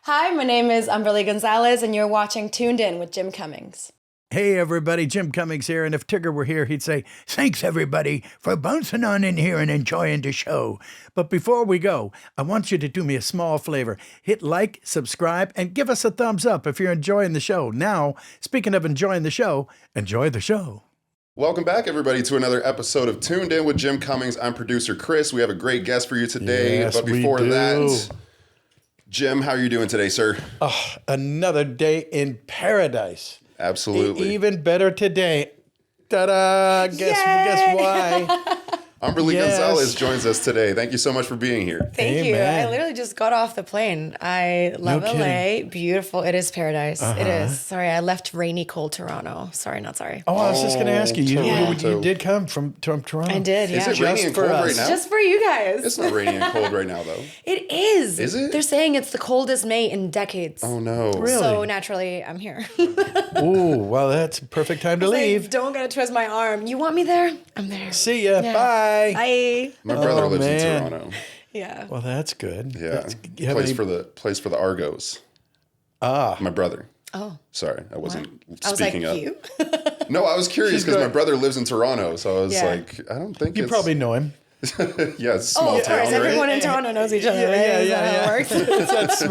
Hi, my name is Humberly González, and you're watching Toon'd with Jim Cummings. Hey everybody, Jim Cummings here, and if Tigger were here, he'd say, thanks everybody for bouncing on in here and enjoying the show. But before we go, I want you to do me a small favor. Hit like, subscribe, and give us a thumbs up if you're enjoying the show. Now, speaking of enjoying the show, enjoy the show. Welcome back, everybody, to another episode of Tuned In with Jim Cummings. I'm producer Chris. We have a great guest for you today. Yes, but before we do. that, Jim, how are you doing today, sir? Oh, another day in paradise. Absolutely. Even better today. Ta-da! Guess why? Humberly Yes. González joins us today. Thank you so much for being here. Thank you. Amen. I literally just got off the plane. I love No LA. kidding. Beautiful. It is paradise. It is. Sorry, I left rainy, cold Toronto. Sorry, not sorry. Oh, I was just going to ask you. You Toronto. did come from Toronto. I did, yeah. Is it rainy and for cold us. right now? Just for you guys. It's not rainy and cold right now, though. It is. Is it? They're saying it's the coldest May in decades. Oh, no. Really? So naturally, I'm here. Ooh, well, that's a perfect time to leave. Like, don't gotta twist my arm. You want me there? I'm there. See ya. Yeah. Bye. Bye. My brother lives man. in Toronto. Yeah. Well, that's good. Yeah. You have Place any- for the Argos. Ah. My brother. Oh. Sorry, I wasn't I was like, speaking up. you? No, I was curious She's because my good. brother lives in Toronto, so I was Yeah. like, I don't think You it's... probably know him. Yeah, it's a small Oh, of town, course. right? Everyone in Toronto knows each other, right? Is that how it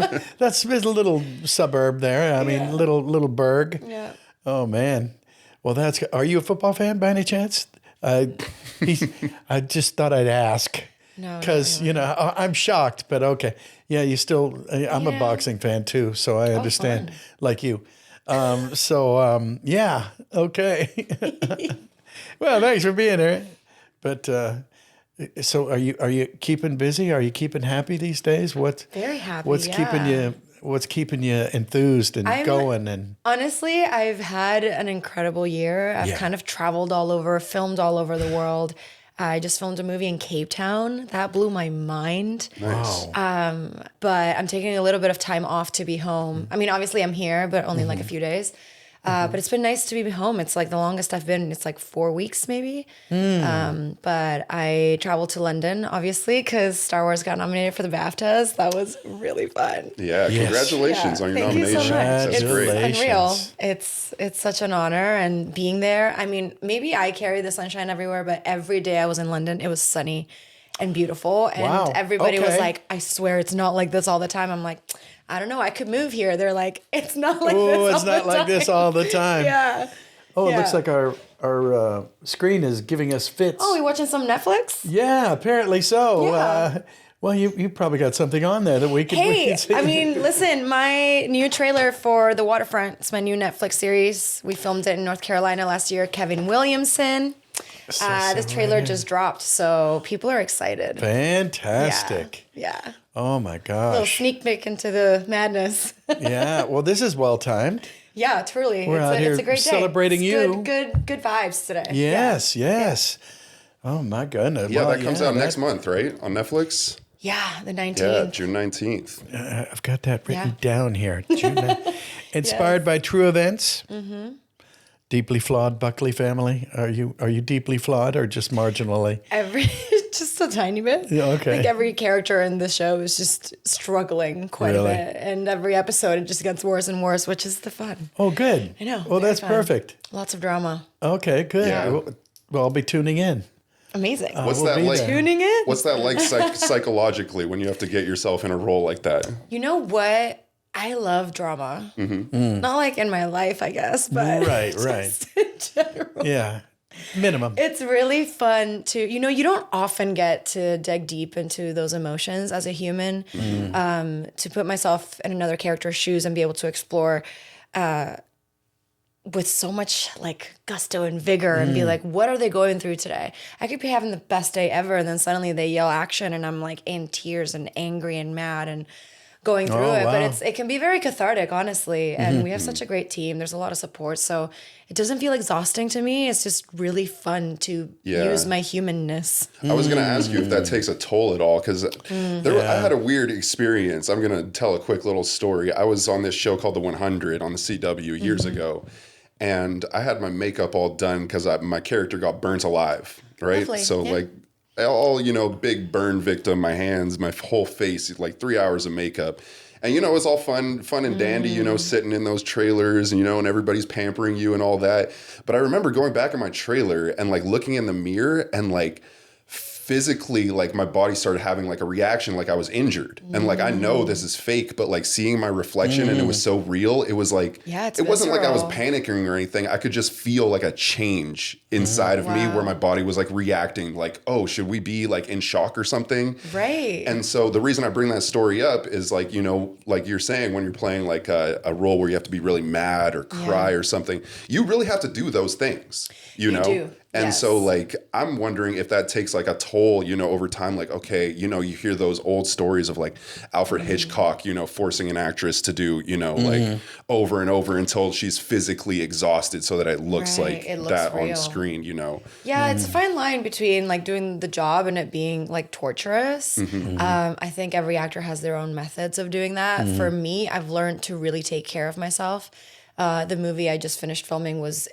works? That's his little suburb there. I mean, little burg. Yeah. Oh, man. Well, that's... Are you a football fan by any chance? I just thought I'd ask. No, not Because, really. I'm shocked, but okay. Yeah, you still... I'm a Yeah. boxing fan, too, so I understand, fun. like you. Yeah, okay. Well, thanks for being here. But... So are you keeping busy? Are you keeping happy these days? Very happy, What's keeping you enthused and going? And Honestly, I've had an incredible year. I've kind of traveled all over, filmed all over the world. I just filmed a movie in Cape Town. That blew my mind. Nice. But I'm taking a little bit of time off to be home. I mean, obviously I'm here, but only like a few days. But it's been nice to be home. It's like the longest I've been. It's like 4 weeks maybe. But I traveled to London, obviously, because Star Wars got nominated for the BAFTAs. That was really fun. Yeah, congratulations on your Thank you so nomination. much. That's great. It's unreal. It's such an honor, and being there. I mean, maybe I carry the sunshine everywhere, but every day I was in London, it was sunny and beautiful, and Wow. everybody was Okay. like, "I swear it's not like this all the time." I'm like, I don't know. I could move here. They're like, it's not like this. oh, all it's not the like time. this all the time. Yeah. Oh, it Yeah. looks like our screen is giving us fits. Oh, we watching some Netflix? Yeah, apparently so. Yeah. Well, you probably got something on there that we can Hey, see. I mean, listen, my new trailer for The Waterfront, it's my new Netflix series. We filmed it in North Carolina last year. Kevin Williamson. This trailer just dropped, so people are excited. Fantastic. Yeah. Oh my Little gosh. sneak peek into the madness. Yeah. Well, this is well timed. Yeah, truly. We're out here it's a great day. celebrating It's you. Good vibes today. Yes. Yes. Oh my goodness. Yeah, Well, that comes out next month, right? On Netflix? Yeah, the 19th. Yeah, June 19th. I've got that written Yeah. down here. Inspired by true events. Mm-hmm. Deeply flawed Buckley family. Are you deeply flawed or just marginally? Just a tiny bit. Yeah, okay. Like every character in the show is just struggling quite Really? a bit. And every episode it just gets worse and worse, which is the fun. Oh, good. I know. Well, very that's fun. perfect. Lots of drama. Okay, good. Yeah. Well, I'll be tuning in. Amazing. What's we'll that be like? there. Tuning in? What's that like psychologically when you have to get yourself in a role like that? You know what? I love drama. Not like in my life, I guess, but Right, just in general. Yeah. Minimum. It's really fun to, you don't often get to dig deep into those emotions as a human. To put myself in another character's shoes and be able to explore with so much like gusto and vigor and be like, what are they going through today? I could be having the best day ever, and then suddenly they yell action and I'm like in tears and angry and mad and going through Oh, it. wow. But it can be very cathartic, honestly. And we have such a great team. There's a lot of support. So it doesn't feel exhausting to me. It's just really fun to use my humanness. I was going to ask you if that takes a toll at all, because I had a weird experience. I'm going to tell a quick little story. I was on this show called The 100 on the CW years ago, and I had my makeup all done because my character got burnt alive, right? Lovely, So yeah. like all, big burn victim, my hands, my whole face, like 3 hours of makeup. And, you know, it's all fun and dandy, you know, sitting in those trailers, and, you know, and everybody's pampering you and all that. But I remember going back in my trailer and like looking in the mirror and like physically, like my body started having like a reaction, like I was injured. And like, I know this is fake, but like seeing my reflection and it was so real, it was like, it wasn't like I was panicking or anything. I could just feel like a change inside of me where my body was like reacting like, oh, should we be like in shock or something? Right. And so the reason I bring that story up is like, you know, like you're saying, when you're playing like a role where you have to be really mad or cry or something, you really have to do those things, you know? Do. And so like, I'm wondering if that takes like a toll, you know, over time, like, okay, you know, you hear those old stories of like Alfred Hitchcock, you know, forcing an actress to do, you know, like over and over until she's physically exhausted so that it looks like that real on screen, you know? Yeah, it's a fine line between like doing the job and it being like torturous. I think every actor has their own methods of doing that. For me, I've learned to really take care of myself. The movie I just finished filming was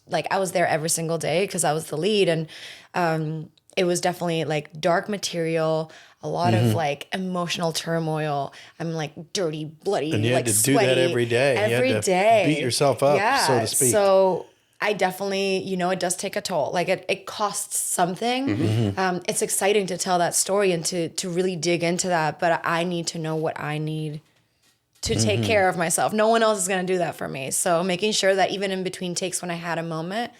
like I was there every single day because I was the lead, and it was definitely like dark material, a lot of like emotional turmoil. I'm like dirty, bloody, and you like had to sweaty do that every day. Every you had to day, beat yourself up, so to speak. So I definitely, you know, it does take a toll. Like it costs something. It's exciting to tell that story and to really dig into that, but I need to know what I need to take care of myself. No one else is going to do that for me. So making sure that even in between takes when I had a moment,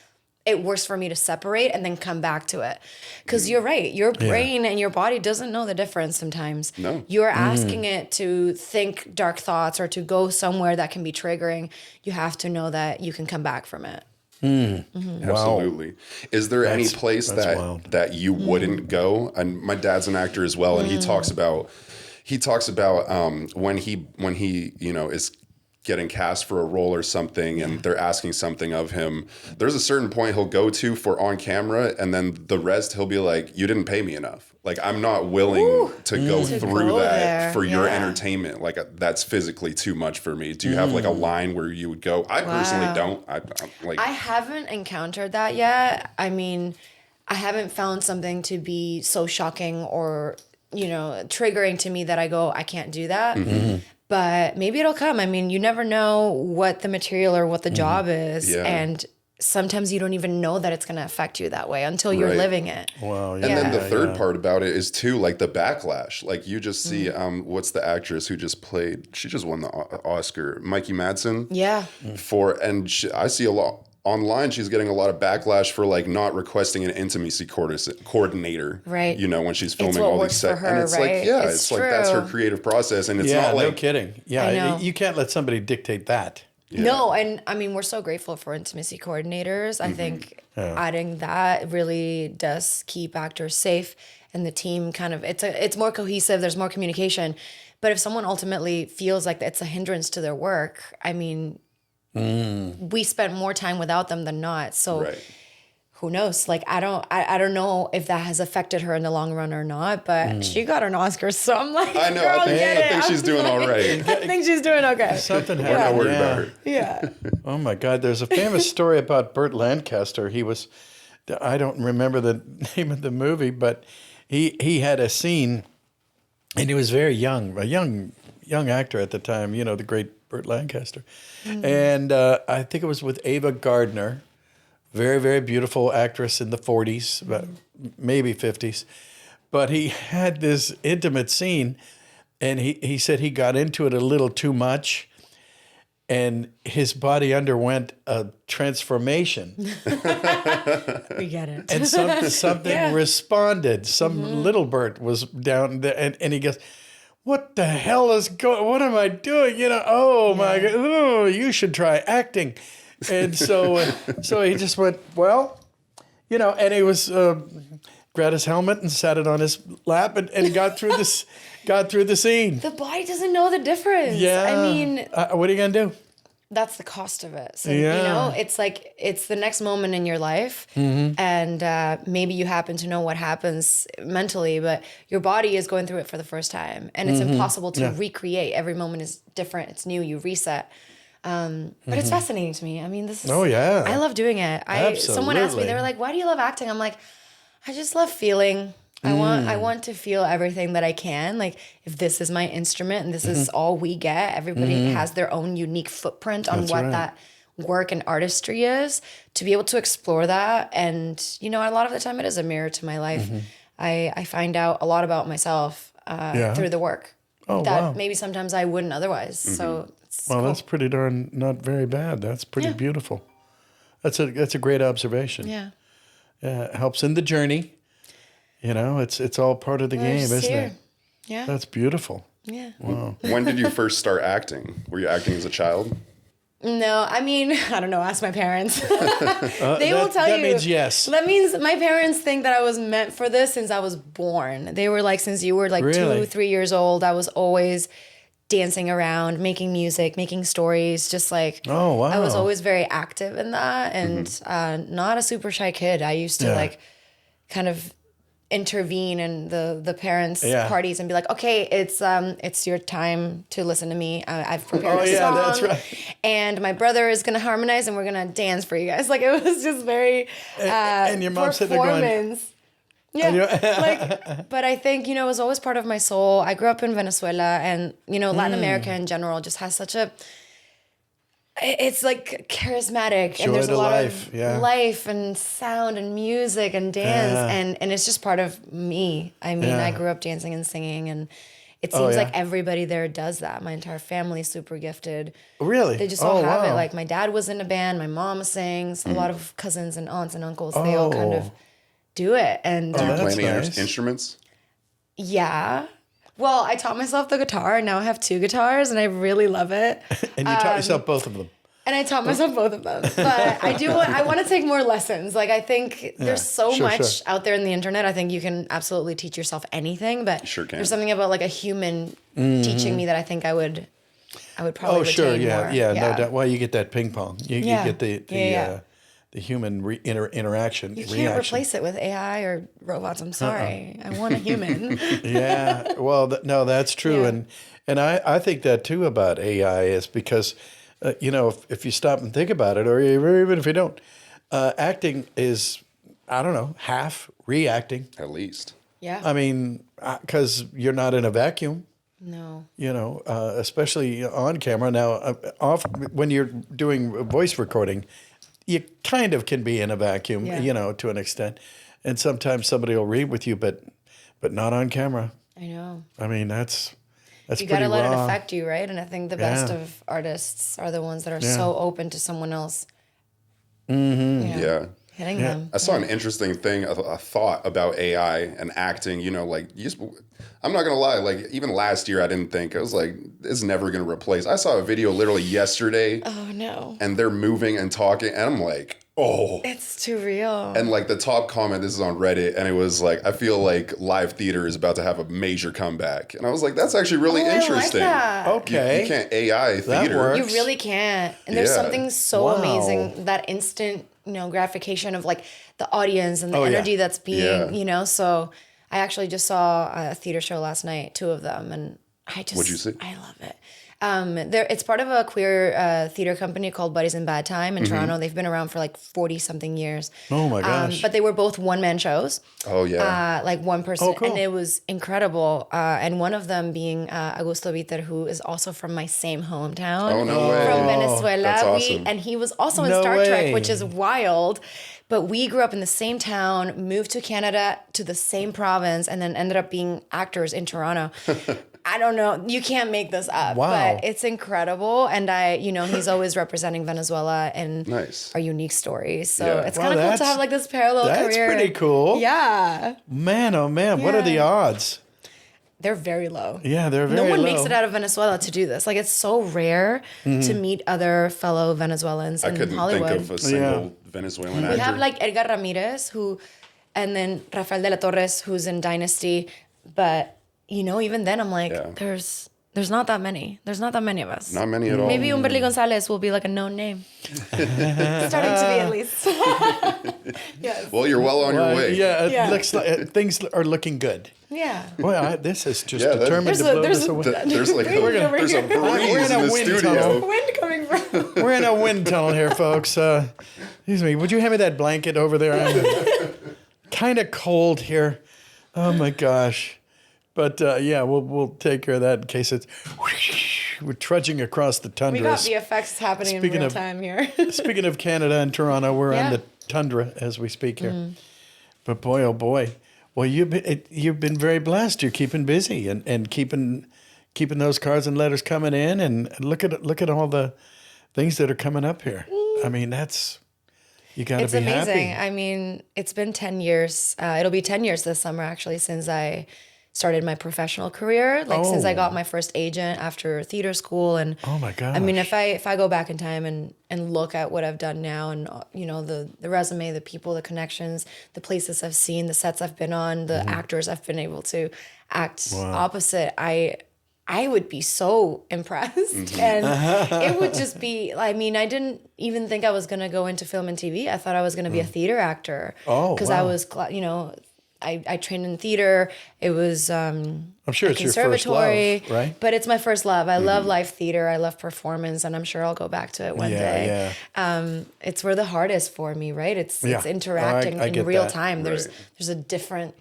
it works for me to separate and then come back to it. Because you're right. Your brain and your body doesn't know the difference sometimes. No. You're asking it to think dark thoughts or to go somewhere that can be triggering. You have to know that you can come back from it. Absolutely. Is there any place that you wouldn't go? And my dad's an actor as well, and he talks about when he you know is getting cast for a role or something and they're asking something of him, there's a certain point he'll go to for on camera, and then the rest he'll be like, you didn't pay me enough. Like, I'm not willing to go through that for your entertainment. Like, that's physically too much for me. Do you have like a line where you would go? I personally don't. I haven't encountered that yet. I mean, I haven't found something to be so shocking or, you know, triggering to me that I go, I can't do that. But maybe it'll come. I mean, you never know what the material or what the job is. And sometimes you don't even know that it's going to affect you that way until you're living it. Wow. And then the third part about it is too, like the backlash. Like you just see, what's the actress who just played, she just won the Oscar, Mikey Madsen. I see a lot online, she's getting a lot of backlash for like not requesting an intimacy coordinator, right? You know, when she's filming all these sets, and it's like, it's like that's her creative process, and it's not like no kidding. You can't let somebody dictate that. No, and I mean, we're so grateful for intimacy coordinators. I think adding that really does keep actors safe, and the team kind of it's more cohesive. There's more communication. But if someone ultimately feels like it's a hindrance to their work, I mean, we spent more time without them than not. So who knows? Like, I don't know if that has affected her in the long run or not, but she got an Oscar. So I'm like, I know. Girl, I think she's doing all right. I think she's doing okay. Something We're not worried about her. Yeah. Oh my God. There's a famous story about Burt Lancaster. I don't remember the name of the movie, but he had a scene, and he was very young, a young actor at the time, you know, the great Burt Lancaster. And I think it was with Ava Gardner, very, very beautiful actress in the 40s, maybe 50s. But he had this intimate scene, and he said he got into it a little too much, and his body underwent a transformation. We get it. And something responded. Some little Burt was down there, and he goes, what the hell is going? What am I doing? You know, oh my God, oh, you should try acting. And so he just went, well, you know, and he was grabbed his helmet and sat it on his lap and got through this, got through the scene. The body doesn't know the difference. Yeah. I mean, what are you gonna do? That's the cost of it. So, you know, it's like, it's the next moment in your life. And maybe you happen to know what happens mentally, but your body is going through it for the first time. And it's impossible to recreate. Every moment is different. It's new. You reset. But it's fascinating to me. I mean, this is, I love doing it. Someone asked me, they were like, why do you love acting? I'm like, I just love feeling. I want to feel everything that I can. Like if this is my instrument and this is all we get, everybody has their own unique footprint on what that work and artistry is, to be able to explore that. And, you know, a lot of the time it is a mirror to my life. I find out a lot about myself through the work that maybe sometimes I wouldn't otherwise. So it's cool. That's pretty darn not very bad. That's pretty beautiful. That's a great observation. Yeah. Yeah, it helps in the journey. You know, it's all part of the game, isn't it? Yeah. That's beautiful. Yeah. Wow. When did you first start acting? Were you acting as a child? No, I mean, I don't know. Ask my parents. They will tell you. That means yes. That means my parents think that I was meant for this since I was born. They were like, since you were like Really? 2-3 years old, I was always dancing around, making music, making stories, just like, Oh, wow. I was always very active in that and not a super shy kid. I used to like kind of intervene in the parents' parties and be like, okay, it's your time to listen to me. I've prepared a song, that's right. and my brother is gonna harmonize, and we're gonna dance for you guys. Like it was just very and your mom's sitting there going, performance. Yeah, but I think, you know, it was always part of my soul. I grew up in Venezuela, and, you know, Latin America in general just has such a, it's like charismatic, and there's a lot of life and sound and music and dance, and it's just part of me. I mean, I grew up dancing and singing, and it seems like everybody there does that. My entire family is super gifted. Really? They just all have it. Like my dad was in a band, my mom sings, a lot of cousins and aunts and uncles, they all kind of do it. And Do you play any nice. instruments? yeah. Well, I taught myself the guitar, and now I have 2 guitars, and I really love it. And you taught yourself both of them. And I taught myself both of them. But I want to take more lessons. Like, I think there's so much out there in the internet. I think you can absolutely teach yourself anything, but there's something about like a human teaching me that I think I would probably retain more. No doubt. Well, you get that ping pong. You get the human interaction. You can't replace it with AI or robots. I'm sorry. I want a human. Yeah. Well, no, that's true. Yeah. And I think that too about AI is because, you know, if you stop and think about it, or even if you don't, acting is, I don't know, half reacting. At least. Yeah. I mean, because you're not in a vacuum. No. You know, especially on camera. Now, when you're doing voice recording, you kind of can be in a vacuum, you know, to an extent. And sometimes somebody will read with you, but not on camera. I know. I mean, that's you got to let it affect you, right? And I think the best of artists are the ones that are so open to someone else. Hitting them. I saw an interesting thing, a thought about AI and acting. You know, like I'm not gonna lie. Like even last year, I didn't think I was like, it's never gonna replace. I saw a video literally yesterday. Oh no! And they're moving and talking, and I'm like, oh, it's too real. And like the top comment, this is on Reddit, and it was like, I feel like live theater is about to have a major comeback, and I was like, that's actually really interesting. I like that. Okay, you can't AI theater. Works. You really can't. And there's something so amazing, that instant, you know, gratification of like the audience and the energy that's being, you know. So I actually just saw a theater show last night, 2 of them, and what'd you see? I love it. It's part of a queer theater company called Buddies in Bad Time in Toronto. They've been around for like 40 something years. Oh my gosh. But they were both one-man shows. Oh yeah. Like one person. Oh, cool. And it was incredible. And one of them being Augusto Viter, who is also from my same hometown. Oh, no way. From Venezuela. That's awesome. And he was also in Star Trek, which is wild. But we grew up in the same town, moved to Canada, to the same province, and then ended up being actors in Toronto. I don't know. You can't make this up. Wow. But it's incredible. And he's always representing Venezuela in our unique stories. So it's kind of cool to have like this parallel career. That's pretty cool. Yeah. Man, oh man, what are the odds? They're very low. Yeah, they're very low. No one makes it out of Venezuela to do this. Like, it's so rare to meet other fellow Venezuelans in Hollywood. I couldn't think of a single Venezuelan actor. We have like Edgar Ramirez, and then Rafael de la Torres, who's in Dynasty. But, you know, even then I'm like, there's not that many. There's not that many of us. Not many at all. Maybe Humberly González will be like a known name. Starting to be, at least. Yes. Well, you're well on your way. Yeah, it looks like things are looking good. Yeah. Boy, this is just determined to blow this away. There's like there's a breeze in the studio. tunnel. Wind coming from. We're in a wind tunnel here, folks. Excuse me. Would you hand me that blanket over there? I'm kind of cold here. Oh my gosh. But yeah, we'll take care of that in case it's we're trudging across the tundra. We got the effects happening in real time here. Speaking of Canada and Toronto, we're on the tundra as we speak here. But boy, oh boy, well you've been very blessed. You're keeping busy and keeping those cards and letters coming in, and look at all the things that are coming up here. I mean, you got to be It's amazing. happy. I mean, it's been 10 years. It'll be 10 years this summer, actually, since I started my professional career. Since I got my first agent after theater school. And Oh my gosh. I mean, if I go back in time and look at what I've done now, and the resume, the people, the connections, the places I've seen, the sets I've been on, the actors I've been able to act opposite, I would be so impressed. And it would just be, I mean, I didn't even think I was going to go into film and TV. I thought I was going to be a theater actor. Oh, because wow. I was, I trained in theater. It was I'm sure a it's your first conservatory, love, right? But it's my first love. I love live theater. I love performance, and I'm sure I'll go back to it one day. Yeah. It's where the heart is for me, right? It's interacting I in get real that. time. Right. There's a different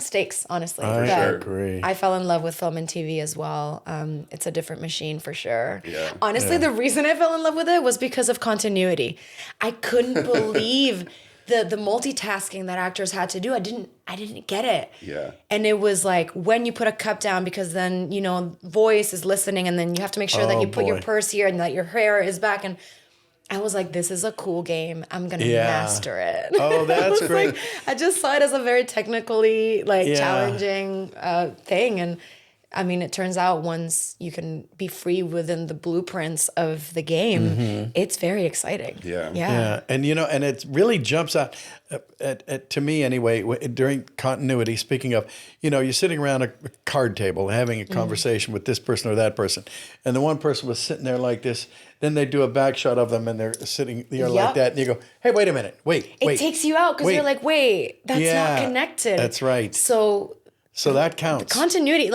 stakes, honestly. I that agree. I fell in love with film and TV as well. It's a different machine for sure. Yeah. Honestly, the reason I fell in love with it was because of continuity. I couldn't believe the multitasking that actors had to do. I didn't get it. Yeah. And it was like when you put a cup down, because then, voice is listening, and then you have to make sure that you put your purse here and that your hair is back. And I was like, this is a cool game. I'm going to master it. Oh, that's great. I just saw it as a very technically challenging thing. And I mean, it turns out once you can be free within the blueprints of the game, it's very exciting. Yeah. Yeah, and and it really jumps out to me anyway during continuity. Speaking of, you're sitting around a card table having a conversation with this person or that person, and the one person was sitting there like this. Then they do a back shot of them, and they're sitting there like that, and you go, "Hey, wait a minute, wait." It takes you out because you're like, "Wait, that's not connected." That's right. So that counts. Continuity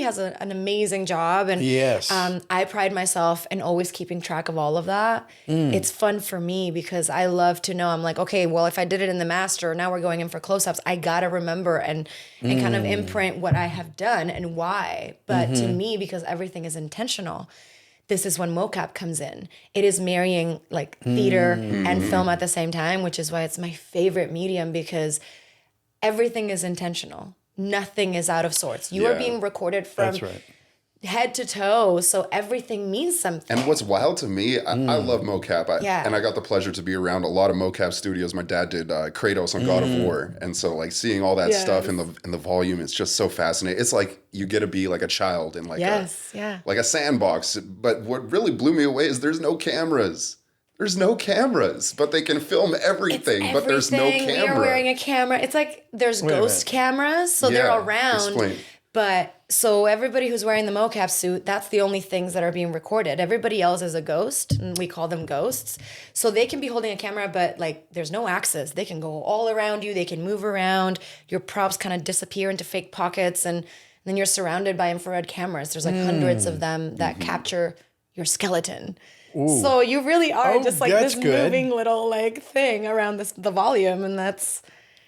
has an amazing job, and yes, I pride myself in always keeping track of all of that. It's fun for me because I love to know. I'm like, okay, well, if I did it in the master, now we're going in for close-ups. I gotta remember and kind of imprint what I have done and why. But to me, because everything is intentional, this is when Mocap comes in. It is marrying theater and film at the same time, which is why it's my favorite medium, because everything is intentional. Nothing is out of sorts. You are being recorded from head to toe, so everything means something. And what's wild to me, I love Mocap. And I got the pleasure to be around a lot of Mocap studios. My dad did Kratos on God of War. And so seeing all that stuff in the volume, it's just so fascinating. It's like you get to be like a child in like a sandbox. But what really blew me away is there's no cameras. There's no cameras, but they can film everything, but there's no camera. You're wearing a camera. It's like there's ghost cameras, so they're around. Explain. But so everybody who's wearing the mocap suit, that's the only things that are being recorded. Everybody else is a ghost, and we call them ghosts. So they can be holding a camera, but there's no axis. They can go all around you. They can move around. Your props kind of disappear into fake pockets, and then you're surrounded by infrared cameras. There's hundreds of them that capture your skeleton. Ooh. So you really are just this moving little thing around the volume, and that's.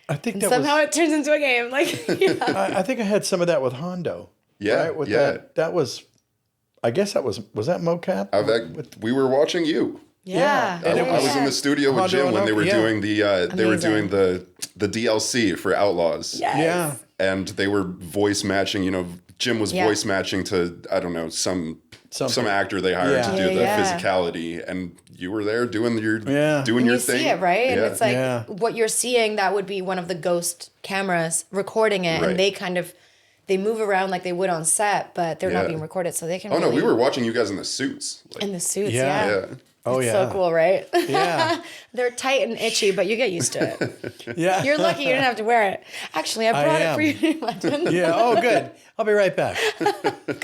I think somehow it turns into a game. I think I had some of that with Hondo. Yeah, right? That was. I guess was that Mocap? We were watching you. Yeah, I was in the studio with Jim when they were doing the DLC for Outlaws. Yes. Yeah, and they were voice matching. Jim was voice matching to some actor they hired to do the physicality, and you were there doing your thing. You see it, right? And it's what you're seeing, that would be one of the ghost cameras recording it, and they move around like they would on set, but they're not being recorded, so they can. Oh no, we were watching you guys in the suits. In the suits, yeah. Oh it's so cool, right? Yeah. They're tight and itchy, but you get used to it. Yeah. You're lucky you didn't have to wear it. Actually, I brought it for you. Yeah. Oh, good. I'll be right back.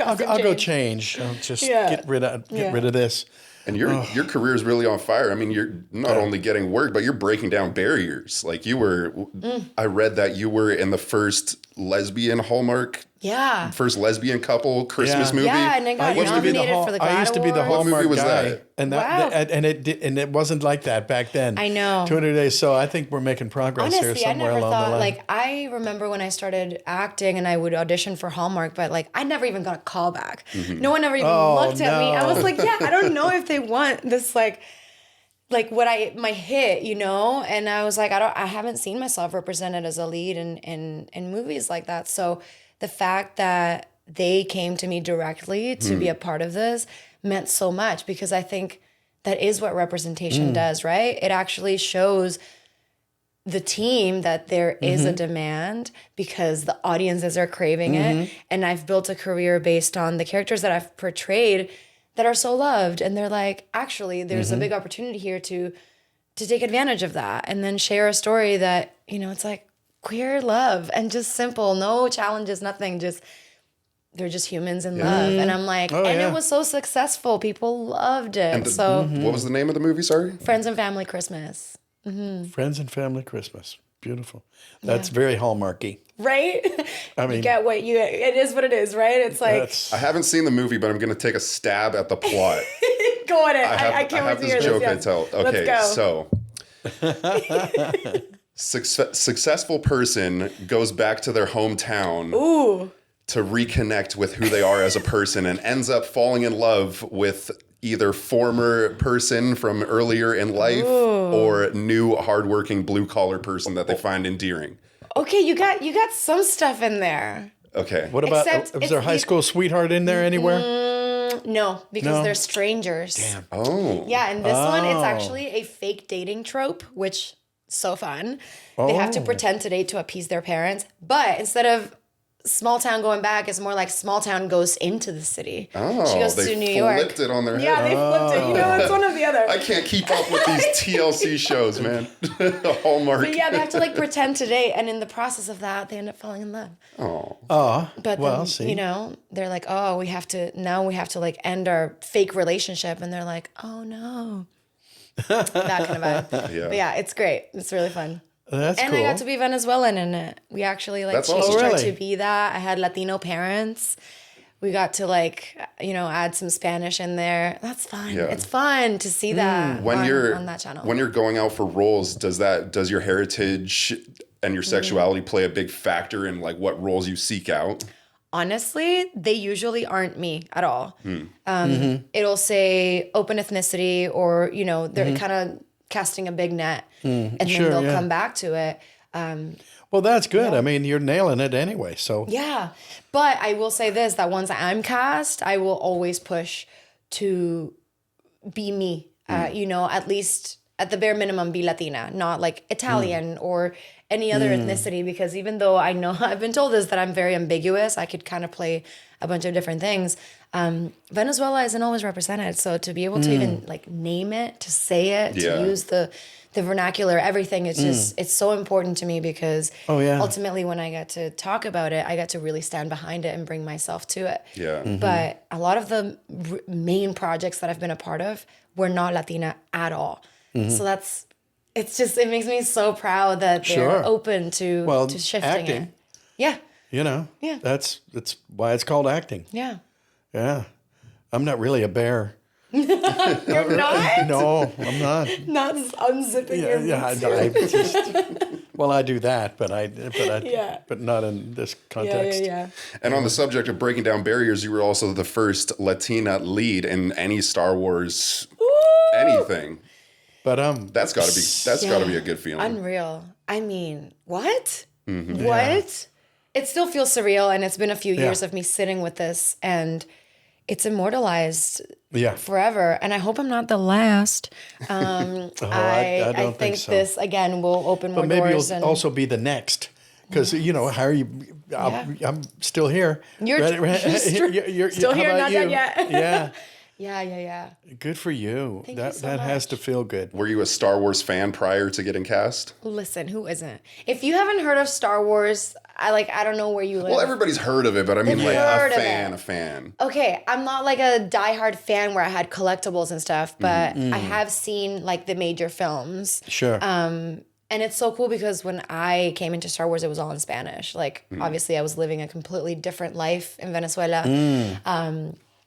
I'll go change. I'll just get rid of this. And your career is really on fire. I mean, you're not only getting work, but you're breaking down barriers. I read that you were in the first lesbian Hallmark Yeah. First lesbian couple Christmas movie. Yeah, and it got nominated for the God I used to be the Award. What movie Hallmark was guy, that? and Wow. and it wasn't like that back then. I know. 200 Days. So I think we're making progress here Honestly, I somewhere never along the thought, line. like, I remember when I started acting and I would audition for Hallmark, but, like, I never even got a call back. No one ever even looked at me. I was like, yeah, I don't know if they want this, like my hit, you know? And I was like, I haven't seen myself represented as a lead in movies like that. So the fact that they came to me directly to be a part of this meant so much, because I think that is what representation does, right? It actually shows the team that there is a demand because the audiences are craving it. And I've built a career based on the characters that I've portrayed that are so loved. And they're like, actually, there's a big opportunity here to take advantage of that and then share a story that, you know, it's like queer love and just simple, no challenges, nothing, just they're just humans in love. And I'm like, it was so successful. People loved it. And what was the name of the movie? Sorry. Friends and Family Christmas. Friends and Family Christmas. Beautiful. That's very Hallmarky. Right? I mean, you get it is what it is, right? It's like, I haven't seen the movie, but I'm going to take a stab at the plot. go on it. I can't wait have to hear this joke I this. tell. Okay, Let's go. so successful person goes back to their hometown to reconnect with who they are as a person and ends up falling in love with either former person from earlier in life or new hardworking blue collar person that they find endearing. Okay, you got some stuff in there. Okay. what about, Except was there high school sweetheart in there anywhere? No, because No? they're strangers. Damn. Oh. Yeah, and this one, it's actually a fake dating trope, which so fun. They have to pretend to date to appease their parents. But instead of small town going back, it's more like small town goes into the city. Oh, she goes they to New York. flipped it on their Yeah, head. they flipped it. You know, it's one or the other. I can't keep up with these TLC shows, man. Hallmark. But yeah, they have to like pretend to date, and in the process of that, they end up falling in love. Oh. But Well, then, see. you know, they're like, oh, we have to like end our fake relationship, and they're like, oh no, that kind of vibe. Yeah. But yeah, it's great. It's really fun. That's And cool. I got to be Venezuelan in it. We actually like That's changed awesome. her Really? to be that. I had Latino parents. We got to like, you know, add some Spanish in there. That's fun. Yeah. It's fun to see that When on that channel. when you're going out for roles, does your heritage and your sexuality play a big factor in like what roles you seek out? Honestly, they usually aren't me at all. It'll say open ethnicity, or, you know, they're kind of casting a big net, and then Sure, they'll yeah. come back to it. Well, that's good. I mean, you're nailing it anyway. So Yeah. But I will say this, that once I'm cast, I will always push to be me. You know, at least at the bare minimum, be Latina, not like Italian or any other ethnicity, because even though I know I've been told this, that I'm very ambiguous, I could kind of play a bunch of different things. Venezuela isn't always represented. So to be able to even like name it, to say it, Yeah. to use the vernacular, everything, it's just, it's so important to me, because ultimately when I get to talk about it, I get to really stand behind it and bring myself to it. Yeah. But a lot of the main projects that I've been a part of were not Latina at all. So it makes me so proud that they're open to shifting acting. it. Yeah. you know, Yeah. that's why it's called acting. Yeah. Yeah, I'm not really a bear. You're not? No, I'm not. Not unzipping your I just, well, I do that, but Yeah. but not in this context. Yeah. And on the subject of breaking down barriers, you were also the first Latina lead in any Star Wars anything. But That's got to be a good feeling. Unreal. I mean, what? What? It still feels surreal, and it's been a few years of me sitting with this, and it's immortalized forever. And I hope I'm not the last. I don't think so. this again will open more but maybe doors. you'll also be the next, because you know how are you? I'm still here. You're You're still how here, about not you? done yet. Yeah, Yeah. good for you. Thank you that so that has much. to feel good. Were you a Star Wars fan prior to getting cast? Listen, who isn't? If you haven't heard of Star Wars, I don't know where you live. Well, everybody's heard of it, but I mean, They've like heard a of fan, it. a fan. Okay, I'm not like a diehard fan where I had collectibles and stuff, but I have seen like the major films. Sure. And it's so cool because when I came into Star Wars, it was all in Spanish. Like, obviously, I was living a completely different life in Venezuela.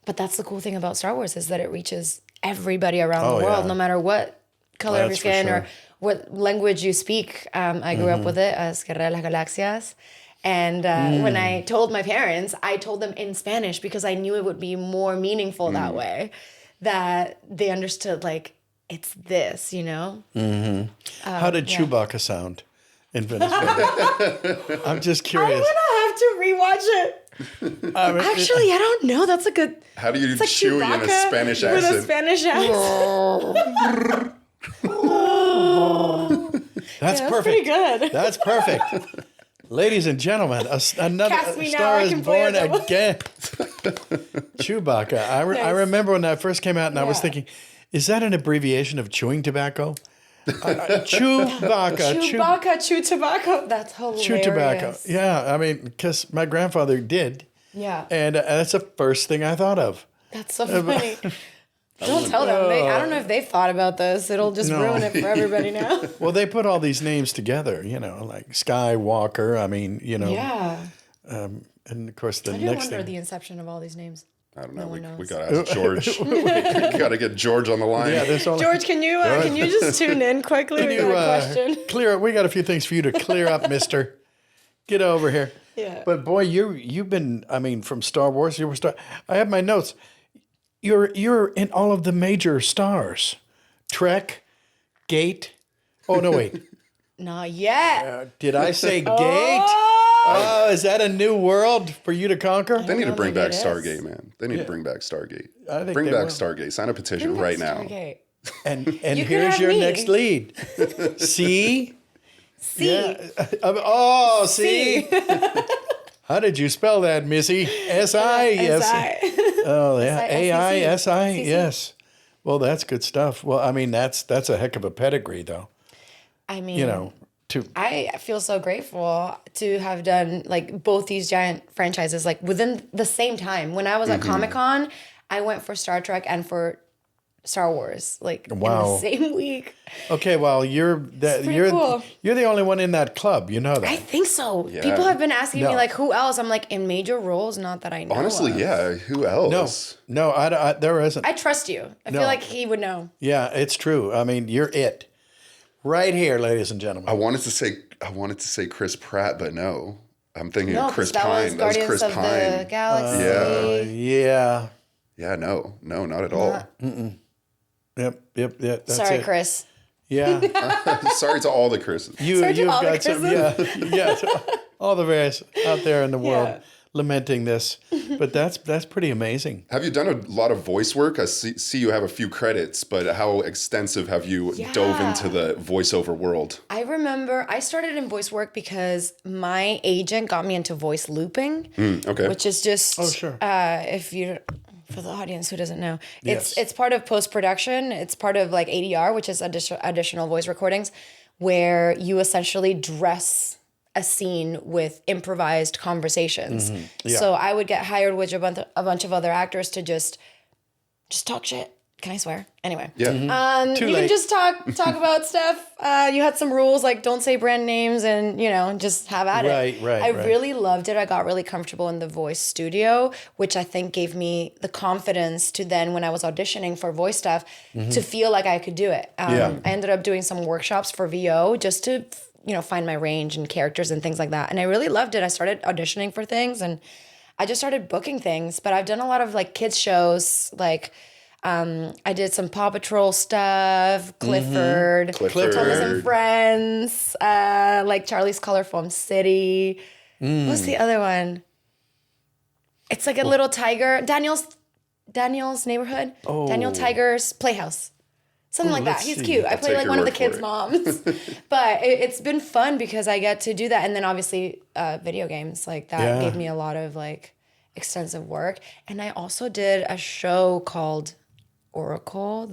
But that's the cool thing about Star Wars is that it reaches everybody around the world, no matter what color of your skin or what language you speak. I grew up with it as Guerra de las Galaxias. And when I told my parents, I told them in Spanish because I knew it would be more meaningful that way, that they understood, like, it's this, you know? How did Chewbacca sound in Venezuela? I'm just curious. I'm gonna have to rewatch it. Actually, I don't know. That's a good. How do you like chew in a Chewbacca Spanish with accent? a Spanish accent. That's perfect. Pretty good. That's perfect. Ladies and gentlemen, another Cast me now, star I is can play born it. again. Chewbacca. I remember when that first came out, and I was Yeah. thinking, is that an abbreviation of chewing tobacco? Chewbacca. Chewbacca, chew tobacco. That's hilarious. Chew tobacco. Yeah, I mean, because my grandfather did. Yeah. And that's the first thing I thought of. That's so funny. Don't tell them. I don't know if they've thought about this. It'll just ruin it for everybody now. Well, they put all these names together, like Skywalker. I mean, Yeah. and of course the I do next wonder thing. the inception of all these names. I don't know. one We knows. gotta ask George. we gotta get George on the line. Yeah, there's only. George, can you just tune in quickly? We got a question. Clear up. We got a few things for you to clear up, Mister. Get over here. Yeah. But boy, you've been. I mean, from Star Wars, you were Star. I have my notes. You're in all of the major stars. Trek, Gate. Oh no, wait. Not yet. Did I say Gate? Oh, is that a new world for you to conquer? They need to bring maybe back it is. Stargate, man. They need to bring back Stargate. I think Bring they back will. Stargate. Sign a petition right now. Stargate. And You could here's have your me. next lead. See? C. Oh, see? How did you spell that, Missy? S-I? Yes. S-I. Oh, yeah. S-I-S-E-C. A-I-S-I? C-C. Yes. Well, that's good stuff. Well, I mean, that's a heck of a pedigree, though. I mean, To I feel so grateful to have done like both these giant franchises like within the same time. When I was at Comic-Con, I went for Star Trek and for Star Wars like in Wow. the same week. okay. Well, you're cool. the only one in that club. You know that. I think so. Yeah. People have been asking No. me like, who else? I'm like, in major roles, not that I know. Honestly, of. yeah. Who else? no, I there isn't. I trust you. I feel like he would know. Yeah, it's true. I mean, you're it. Right here, ladies and gentlemen. I wanted to say Chris Pratt, but no. I'm thinking No, of Chris that Pine. was That was Guardians Chris of the Pine. Galaxy. Yeah. Yeah, no, not at all. Yep. That's Sorry, it. Chris. Yeah. Sorry to all the Chris's. Sorry to You've all the got some. Yeah. All the various out there in the world Yeah. lamenting this, but that's pretty amazing. Have you done a lot of voice work? I see you have a few credits, but how extensive have you dove Yeah. into the voiceover world? I remember I started in voice work because my agent got me into voice looping, Okay. which is just sure. if you for the audience who doesn't know, Yes. it's part of post production. It's part of like ADR, which is additional voice recordings, where you essentially dress a scene with improvised conversations. Yeah. So I would get hired with a bunch of other actors to just talk shit. Can I swear? Anyway. Yeah. Too You late. can just talk about stuff. You had some rules like don't say brand names and just have at it. Right. I really loved it. I got really comfortable in the voice studio, which I think gave me the confidence to then when I was auditioning for voice stuff to feel like I could do it. Yeah. I ended up doing some workshops for VO just to find my range and characters and things like that. And I really loved it. I started auditioning for things and I just started booking things. But I've done a lot of like kids shows like. I did some Paw Patrol stuff, Clifford, Clifford. Thomas and Friends, like Charlie's Colorful City. What's the other one? It's like a little tiger. Daniel's Neighborhood. Daniel Tiger's Playhouse. Something like that. let's He's see. cute. I play take like your one of the word kids' for it. moms. But it's been fun because I get to do that. And then obviously video games. Like that Yeah. gave me a lot of like extensive work. And I also did a show called Oracle.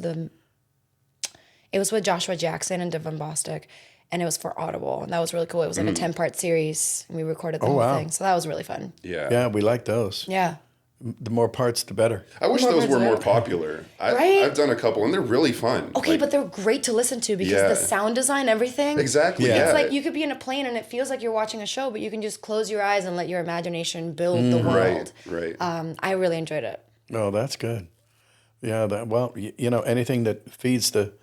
It was with Joshua Jackson and Devon Bostick, and it was for Audible, and that was really cool. It was like a 10-part series, and we recorded the whole wow. thing, so that was really fun. Yeah. Yeah, we like those. Yeah, The more parts, the better. I wish More those were parts more are- popular. Right? I've done a couple, and they're really fun. Okay, Like, but they're great to listen to because Yeah. the sound design, everything. exactly. Yeah. Yeah. It's like you could be in a plane and it feels like you're watching a show, but you can just close your eyes and let your imagination build the world. Right. I really enjoyed it. Oh, that's good. Yeah. Anything that feeds the.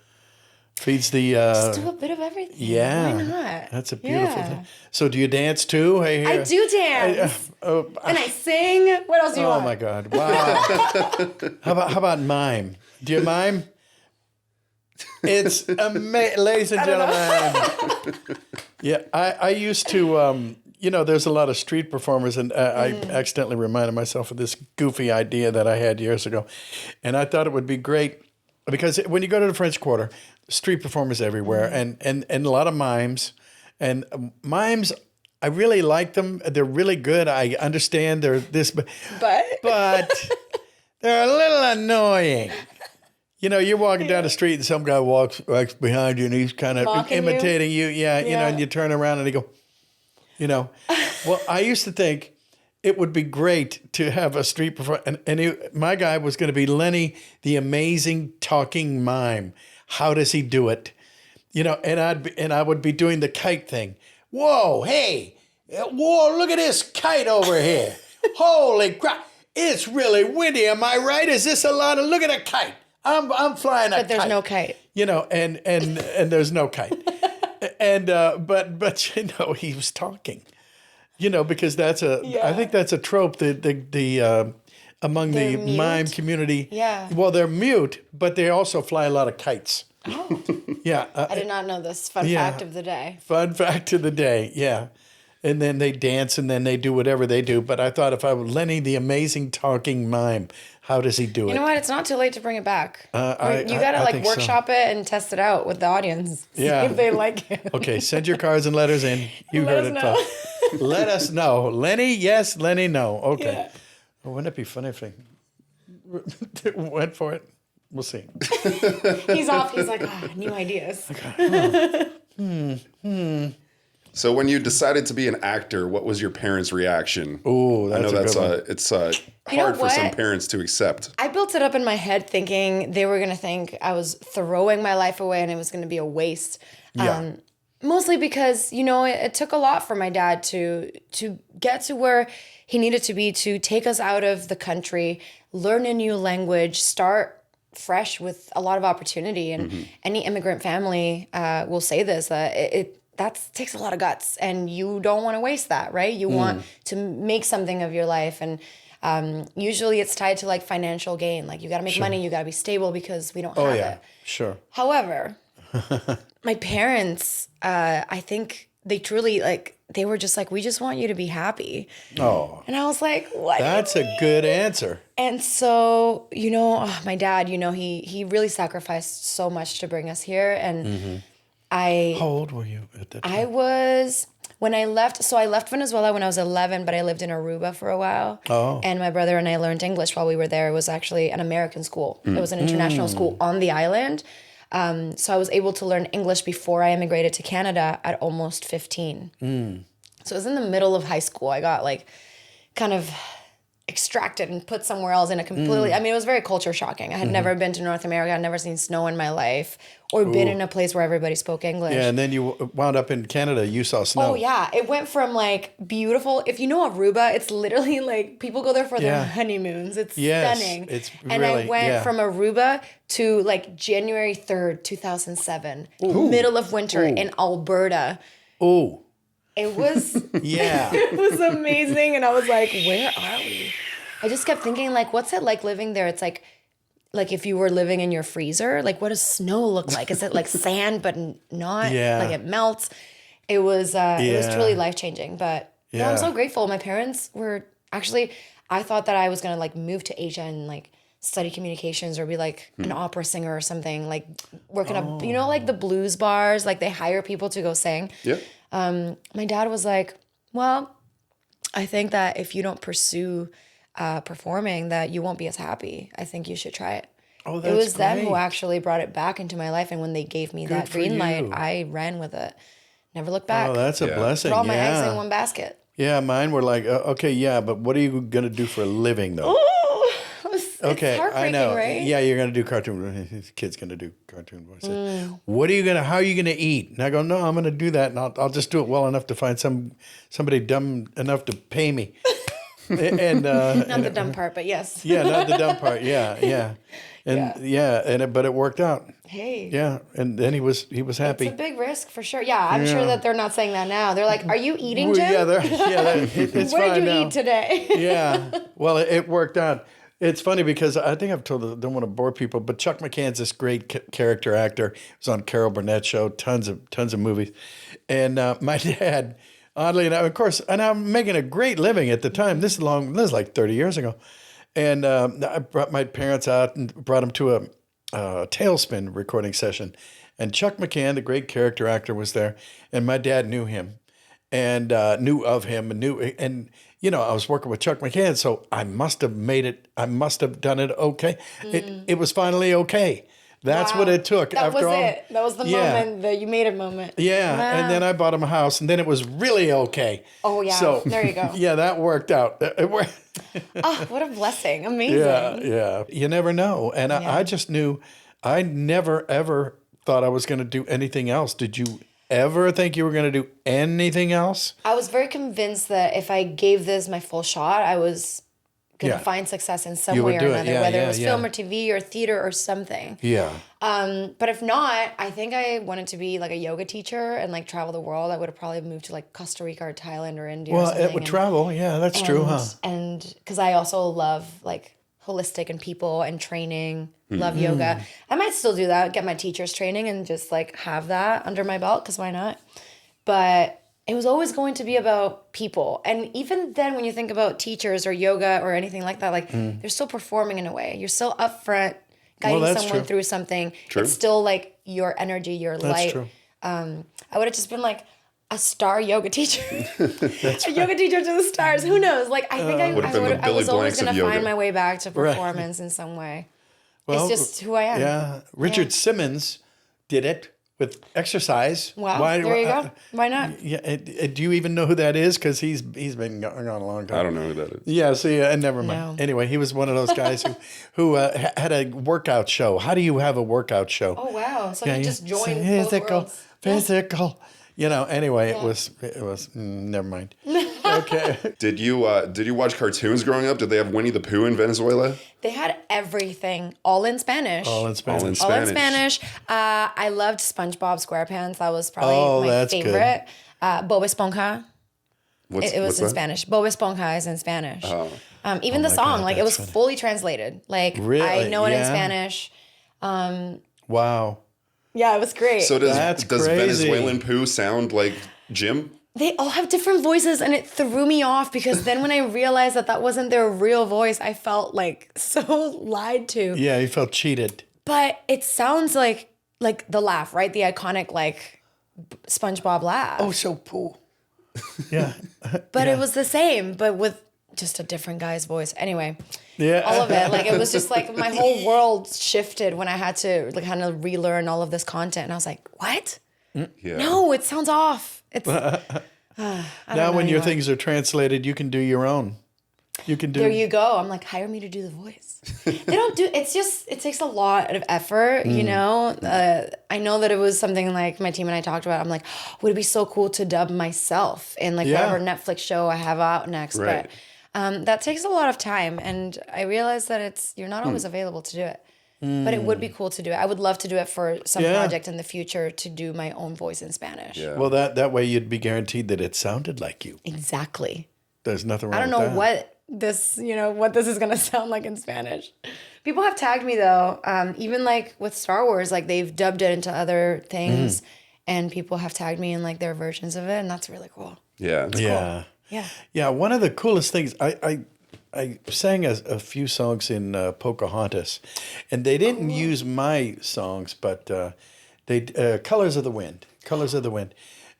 Just do a bit of everything. Yeah. Why not? That's a beautiful Yeah. thing. So do you dance too? Hey, I here. do dance. And I sing. What else do you Oh want? my God! Wow. how about mime? Do you mime? It's amazing, ladies and gentlemen. Yeah, I used to. There's a lot of street performers, and I accidentally reminded myself of this goofy idea that I had years ago, and I thought it would be great because when you go to the French Quarter, street performers everywhere, and a lot of mimes, and mimes. I really like them. They're really good. I understand they're this, but they're a little annoying. You're walking down the street and some guy walks behind you and he's kind of Mocking imitating you. Yeah, and you turn around and he go, Well, I used to think it would be great to have a street performer. And my guy was going to be Lenny, the amazing talking mime. How does he do it? And I would be doing the kite thing. Whoa, hey, whoa, look at this kite over here. Holy crap. It's really windy. Am I right? Is this a lot of, look at a kite. I'm flying a kite. But there's no kite. And there's no kite. But he was talking. Because I think that's a trope that among the They're mime mute? community. Yeah. Well, they're mute, but they also fly a lot of kites. Oh, Yeah. I did not know this. Fun Yeah. fact of the day. Fun fact of the day, yeah. And then they dance and then they do whatever they do. But I thought if I were Lenny, the amazing talking mime, how does he do it? You know what? It's not too late to bring it back. You I gotta think so. workshop it and test it out with the audience. Yeah. See if they like it. Okay, send your cards and letters in. You Let heard us it, know. folks. Let us know. Lenny, yes. Lenny, no. Okay. Yeah. Well, wouldn't it be funny if they went for it? We'll see. He's off. He's like, new ideas. So when you decided to be an actor, what was your parents' reaction? Oh, I that's know a that's good one. it's You know hard for some what? parents to accept. I built it up in my head thinking they were gonna think I was throwing my life away and it was gonna be a waste. Yeah. Mostly because, it took a lot for my dad to get to where he needed to be, to take us out of the country, learn a new language, start fresh with a lot of opportunity. And any immigrant family will say this, that takes a lot of guts and you don't want to waste that, right? You want to make something of your life. And usually it's tied to financial gain. Like you got to make money, you got to be stable because we don't have it. Sure. However, my parents, I think they truly they were just like, we just want you to be happy. Oh, And I was like, what? that's a good answer. And so, my dad, he really sacrificed so much to bring us here. And How old were you at that time? When I left, so I left Venezuela when I was 11, but I lived in Aruba for a while. Oh. And my brother and I learned English while we were there. It was actually an American school. It was an international school on the island. So I was able to learn English before I immigrated to Canada at almost 15. So it was in the middle of high school. I got kind of extracted and put somewhere else in a completely, it was very culture shocking. I had never been to North America. I'd never seen snow in my life or been in a place where everybody spoke English. Yeah, and then you wound up in Canada. You saw snow. Oh yeah, it went from beautiful. If you know Aruba, it's literally people go there for their honeymoons. It's stunning. It's and really, I went from Aruba to January 3rd, 2007, middle of winter in Alberta. Oh, It was yeah. it was amazing, and I was like, where are we? I just kept thinking what's it like living there? It's like if you were living in your freezer, what does snow look like? Is it like sand but not? Yeah. It melts. It was truly life-changing, but I'm so grateful. My parents were actually, I thought that I was going to move to Asia and study communications or be an opera singer or something, working up, the blues bars, they hire people to go sing. Yeah. My dad was like, well, I think that if you don't pursue performing, that you won't be as happy. I think you should try it. Oh, that's It was them who great. actually brought it back into my life. And when they gave me that for green light, you. I ran with it. Never looked back. Oh, that's a blessing. Put all my eggs in Yeah. one basket. Yeah, mine were like, okay, yeah, but what are you going to do for a living, though? Ooh, Okay, it's I heartbreaking, know. right? Yeah, you're going to do cartoon. His kid's going to do cartoon voices. What are you going to, how are you going to eat? And I go, no, I'm going to do that. And I'll just do it well enough to find somebody dumb enough to pay me. And Not the dumb part, but yes. yeah, not the dumb part. Yeah, yeah. And but it worked out. Hey. Yeah, and then he was happy. It's a big risk for sure. Yeah, I'm sure that they're not saying that now. They're like, "Are you eating, Well, Jim? it's What fine did you now. eat today?" Yeah. Well, it worked out. It's funny because I think I've told, I don't want to bore people, but Chuck McCann's this great character actor. He was on Carol Burnett's show, tons of movies. And my dad, oddly enough, of course, and I'm making a great living at the time. This is like 30 years ago. And I brought my parents out and brought them to a Tailspin recording session. And Chuck McCann, the great character actor, was there. And my dad knew him and knew of him and you know, I was working with Chuck McCann, so I must have done it okay. It was finally okay. That's Wow. what it took. That after was all. it. That was the moment, the you made it moment. Yeah, Wow. and then I bought him a house, and then it was really okay. Oh, yeah. So There you go. Yeah, that worked out. It worked. Oh, what a blessing. Amazing. Yeah. You never know. And I just knew I never, ever thought I was going to do anything else. Did you ever think you were going to do anything else? I was very convinced that if I gave this my full shot, I was going to find success in some You way would or do it. another, Yeah, whether yeah, it was film or TV or theater or something. Yeah. But if not, I think I wanted to be like a yoga teacher and like travel the world. I would have probably moved to like Costa Rica or Thailand or India or Well, something. it would travel. Yeah, that's true, huh? And because I also love like holistic and people and training, love yoga. I might still do that, get my teacher's training and just like have that under my belt because why not? But it was always going to be about people. And even then, when you think about teachers or yoga or anything like that, like they're still performing in a way. You're still up front guiding that's someone true. through something. True. It's still like your energy, your That's light. true. I would have just been like a star yoga teacher. Yoga teacher to the stars. Who knows? Like I think Would've been the I was Billy always Blanks of going to yoga. find my way back to performance in some way. Well, It's just who I am. Yeah. Richard Simmons did it with exercise. Wow. There you go. Why not? Yeah. Do you even know who that is? Because he's been going on a long time. I don't know who that is. Yeah, see, never mind. No. Anyway, he was one of those guys who had a workout show. How do you have a workout show? Oh wow! So you just joined both physical, worlds. physical. You know. Anyway, it was. Never mind. Okay. Did you watch cartoons growing up? Did they have Winnie the Pooh in Venezuela? They had everything, all in Spanish. All in Spanish. All in All in Spanish. I loved SpongeBob SquarePants. That was probably my that's good. favorite. Bob Esponja. It was what's in that? Spanish. Bob Esponja is in Spanish. Oh. Even the song, God, like it was that's funny. fully translated. Like I Really? know it in Yeah. Spanish. Wow. Yeah, it was great. So does That's crazy. Venezuelan Pooh sound like Jim? They all have different voices, and it threw me off because then when I realized that wasn't their real voice, I felt like so lied to. Yeah, he felt cheated. But it sounds like the laugh, right? The iconic like SpongeBob laugh. Oh, so Pooh. Yeah. But it was the same, but with just a different guy's voice. Anyway, Yeah. all of it, like it was just like my whole world shifted when I had to like kind of relearn all of this content, and I was like, what? Yeah. No, it sounds off. It's Now, when your things are translated, you can do your own. You can do. there you go. I'm like, hire me to do the voice. They don't do. It's just it takes a lot of effort, you know. I know that it was something like my team and I talked about. I'm like, would it be so cool to dub myself in like Yeah. whatever Netflix show I have out next? Right. But that takes a lot of time, and I realized that you're not always available to do it. But it would be cool to do it. I would love to do it for some Yeah. project in the future to do my own voice in Spanish. Yeah. Well, that way you'd be guaranteed that it sounded like you. Exactly. There's nothing wrong I don't with know that. what this is gonna sound like in Spanish. People have tagged me though, even like with Star Wars, like they've dubbed it into other things, and people have tagged me in like their versions of it, and that's really cool. Yeah. Yeah. Yeah. Yeah, one of the coolest things, I sang a few songs in Pocahontas, and they didn't use my songs, but they Colors of the Wind,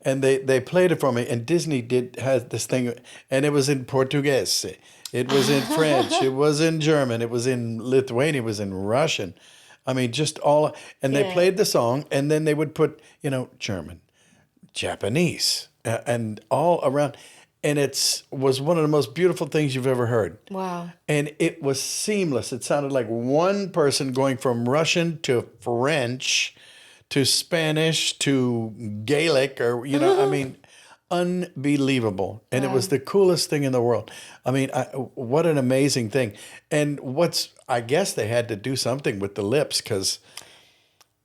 and they played it for me. And Disney had this thing, and it was in Portuguese, it was in French, it was in German, it was in Lithuanian, it was in Russian. I mean, just all, and they played the song, and then they would put German, Japanese, and all around. and was one of the most beautiful things you've ever heard. Wow. And it was seamless. It sounded like one person going from Russian to French to Spanish to Gaelic, or I mean, unbelievable. And it was the coolest thing in the world. I mean, what an amazing thing. And I guess they had to do something with the lips, because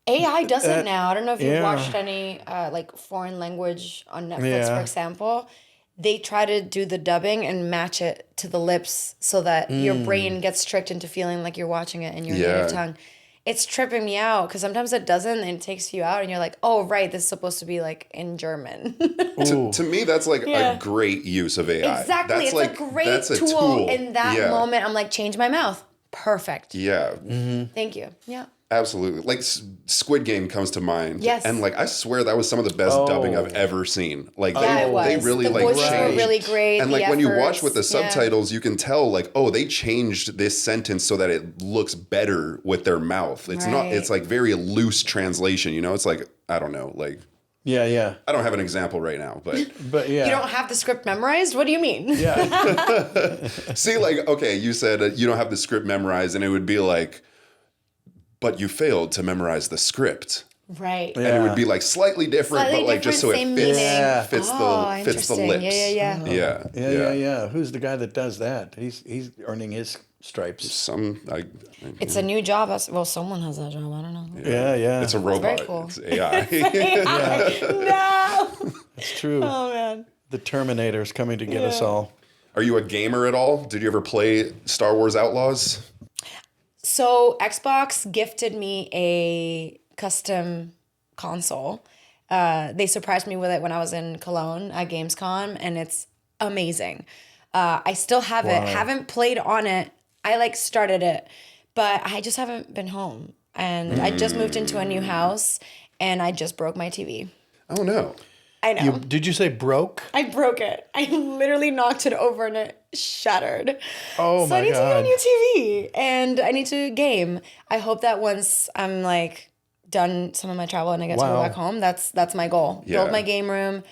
AI does it now. I don't know if you've watched any like foreign language on Netflix, for example. They try to do the dubbing and match it to the lips so that your brain gets tricked into feeling like you're watching it in your native tongue. It's tripping me out because sometimes it doesn't, and it takes you out, and you're like, oh, right, this is supposed to be like in German. To me, that's like a great use of AI. Exactly. That's it's like, a great that's a tool. In that moment, I'm like, change my mouth. Perfect. Yeah. Thank you. Yeah. Absolutely. Like Squid Game comes to mind. Yes. And like I swear that was some of the best dubbing I've ever seen. Like it was. they really the like voices changed. were really great. And the like when you watch efforts, with the subtitles, you can tell like, oh, they changed this sentence so that it looks better with their mouth. It's not, it's like very loose translation, It's like, I don't know, like yeah. I don't have an example right now, but yeah. You don't have the script memorized? What do you mean? Yeah. see, like, okay, you said you don't have the script memorized, and it would be like, but you failed to memorize the script. Right. And it would be like slightly different, but like just so it fits the lips. Yeah. Who's the guy that does that? He's earning his stripes. It's a new job. Well, someone has that job. I don't know. Yeah. It's a robot. Very cool. It's AI. No. It's true. Oh, man. The Terminator's coming to get us all. Are you a gamer at all? Did you ever play Star Wars Outlaws? So Xbox gifted me a custom console. They surprised me with it when I was in Cologne at Gamescom, and it's amazing. I still have it. Haven't played on it. I like started it, but I just haven't been home. And I just moved into a new house, and I just broke my TV. Oh no. I know. Did you say broke? I broke it. I literally knocked it over and it shattered. Oh so my God. I need to get a new TV and I need to game. I hope that once I'm like done some of my travel and I get to go back home, that's my goal. Yeah. Build my game room.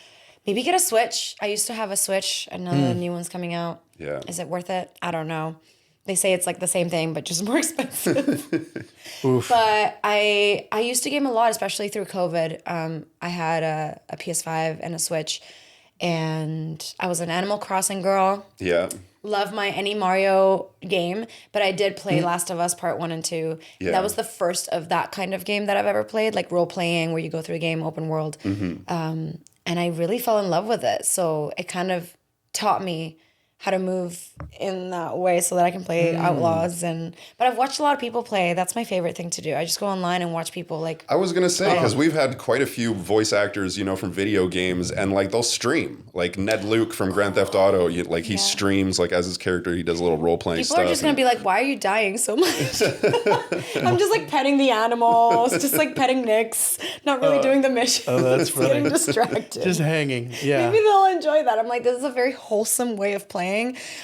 Maybe get a Switch. I used to have a Switch. Another new one's coming out. Yeah. Is it worth it? I don't know. They say it's like the same thing, but just more expensive. But I used to game a lot, especially through COVID. I had a PS5 and a Switch, and I was an Animal Crossing girl. Yeah. Love any Mario game, but I did play Last of Us Part 1 and 2. Yeah. That was the first of that kind of game that I've ever played, like role-playing where you go through a game, open world. And I really fell in love with it. So it kind of taught me how to move in that way so that I can play Outlaws. But I've watched a lot of people play. That's my favorite thing to do. I just go online and watch people like. I was gonna say because we've had quite a few voice actors, from video games, and like they'll stream. Like Ned Luke from Grand Theft Auto, he streams like as his character. He does a little role playing stuff. People are just gonna be like, "Why are you dying so much?" I'm just like petting the animals, just like petting Nyx, not really doing the mission. Oh, that's funny. Getting distracted. Just hanging. Yeah. Maybe they'll enjoy that. I'm like, this is a very wholesome way of playing.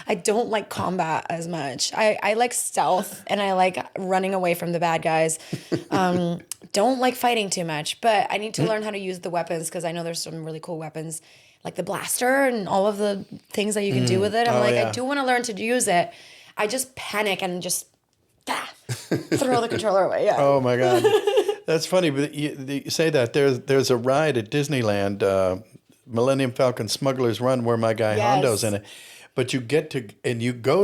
I don't like combat as much. I like stealth and I like running away from the bad guys. Don't like fighting too much, but I need to learn how to use the weapons because I know there's some really cool weapons like the blaster and all of the things that you can do with it. I do want to learn to use it. I just panic and just throw the controller away. Yeah. Oh my God. That's funny, but you say that there's a ride at Disneyland, Millennium Falcon Smuggler's Run, where my guy Hondo's in it. But you go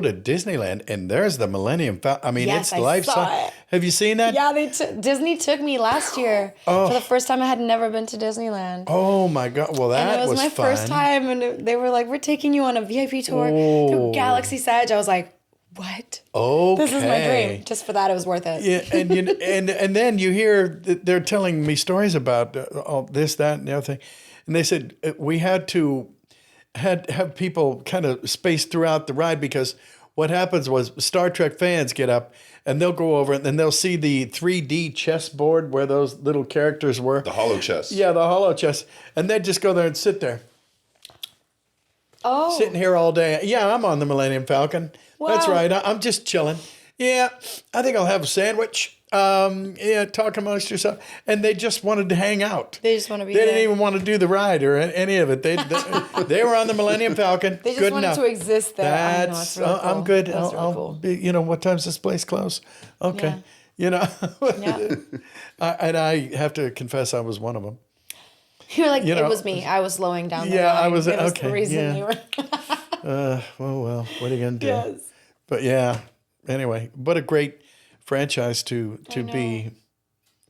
to Disneyland, and there's the Millennium Falcon. I mean, it's life size. Have you seen that? Yeah, Disney took me last year for the first time. I had never been to Disneyland. Oh my God! Well, that and it was my fun. first time, and they were like, "We're taking you on a VIP tour through Galaxy's Edge." I was like, "What? Okay. This is my dream." Just for that, it was worth it. Yeah, and then you hear they're telling me stories about all this, that, and the other thing, and they said we had to. Have people kind of spaced throughout the ride because what happens was Star Trek fans get up and they'll go over and then they'll see the 3D chessboard where those little characters were. The holo chess. Yeah, the holo chess. And they'd just go there and sit there. Oh. Sitting here all day. Yeah, I'm on the Millennium Falcon. Wow. That's right. I'm just chilling. yeah, I think I'll have a sandwich. Talk amongst yourself. And they just wanted to hang out. They just want to be They there. didn't even want to do the ride or any of it. They were on the Millennium Falcon. They just good wanted enough. to exist there. I know, That's, it's really cool. I'm good. That's really I'll cool. be, what time's this place close? Okay. Yeah. And I have to confess I was one of them. You're like, it was me. I was slowing down the line. I was, It was okay. the reason you were. Well, what are you going to do? Yes. But yeah, anyway, what a great franchise to be.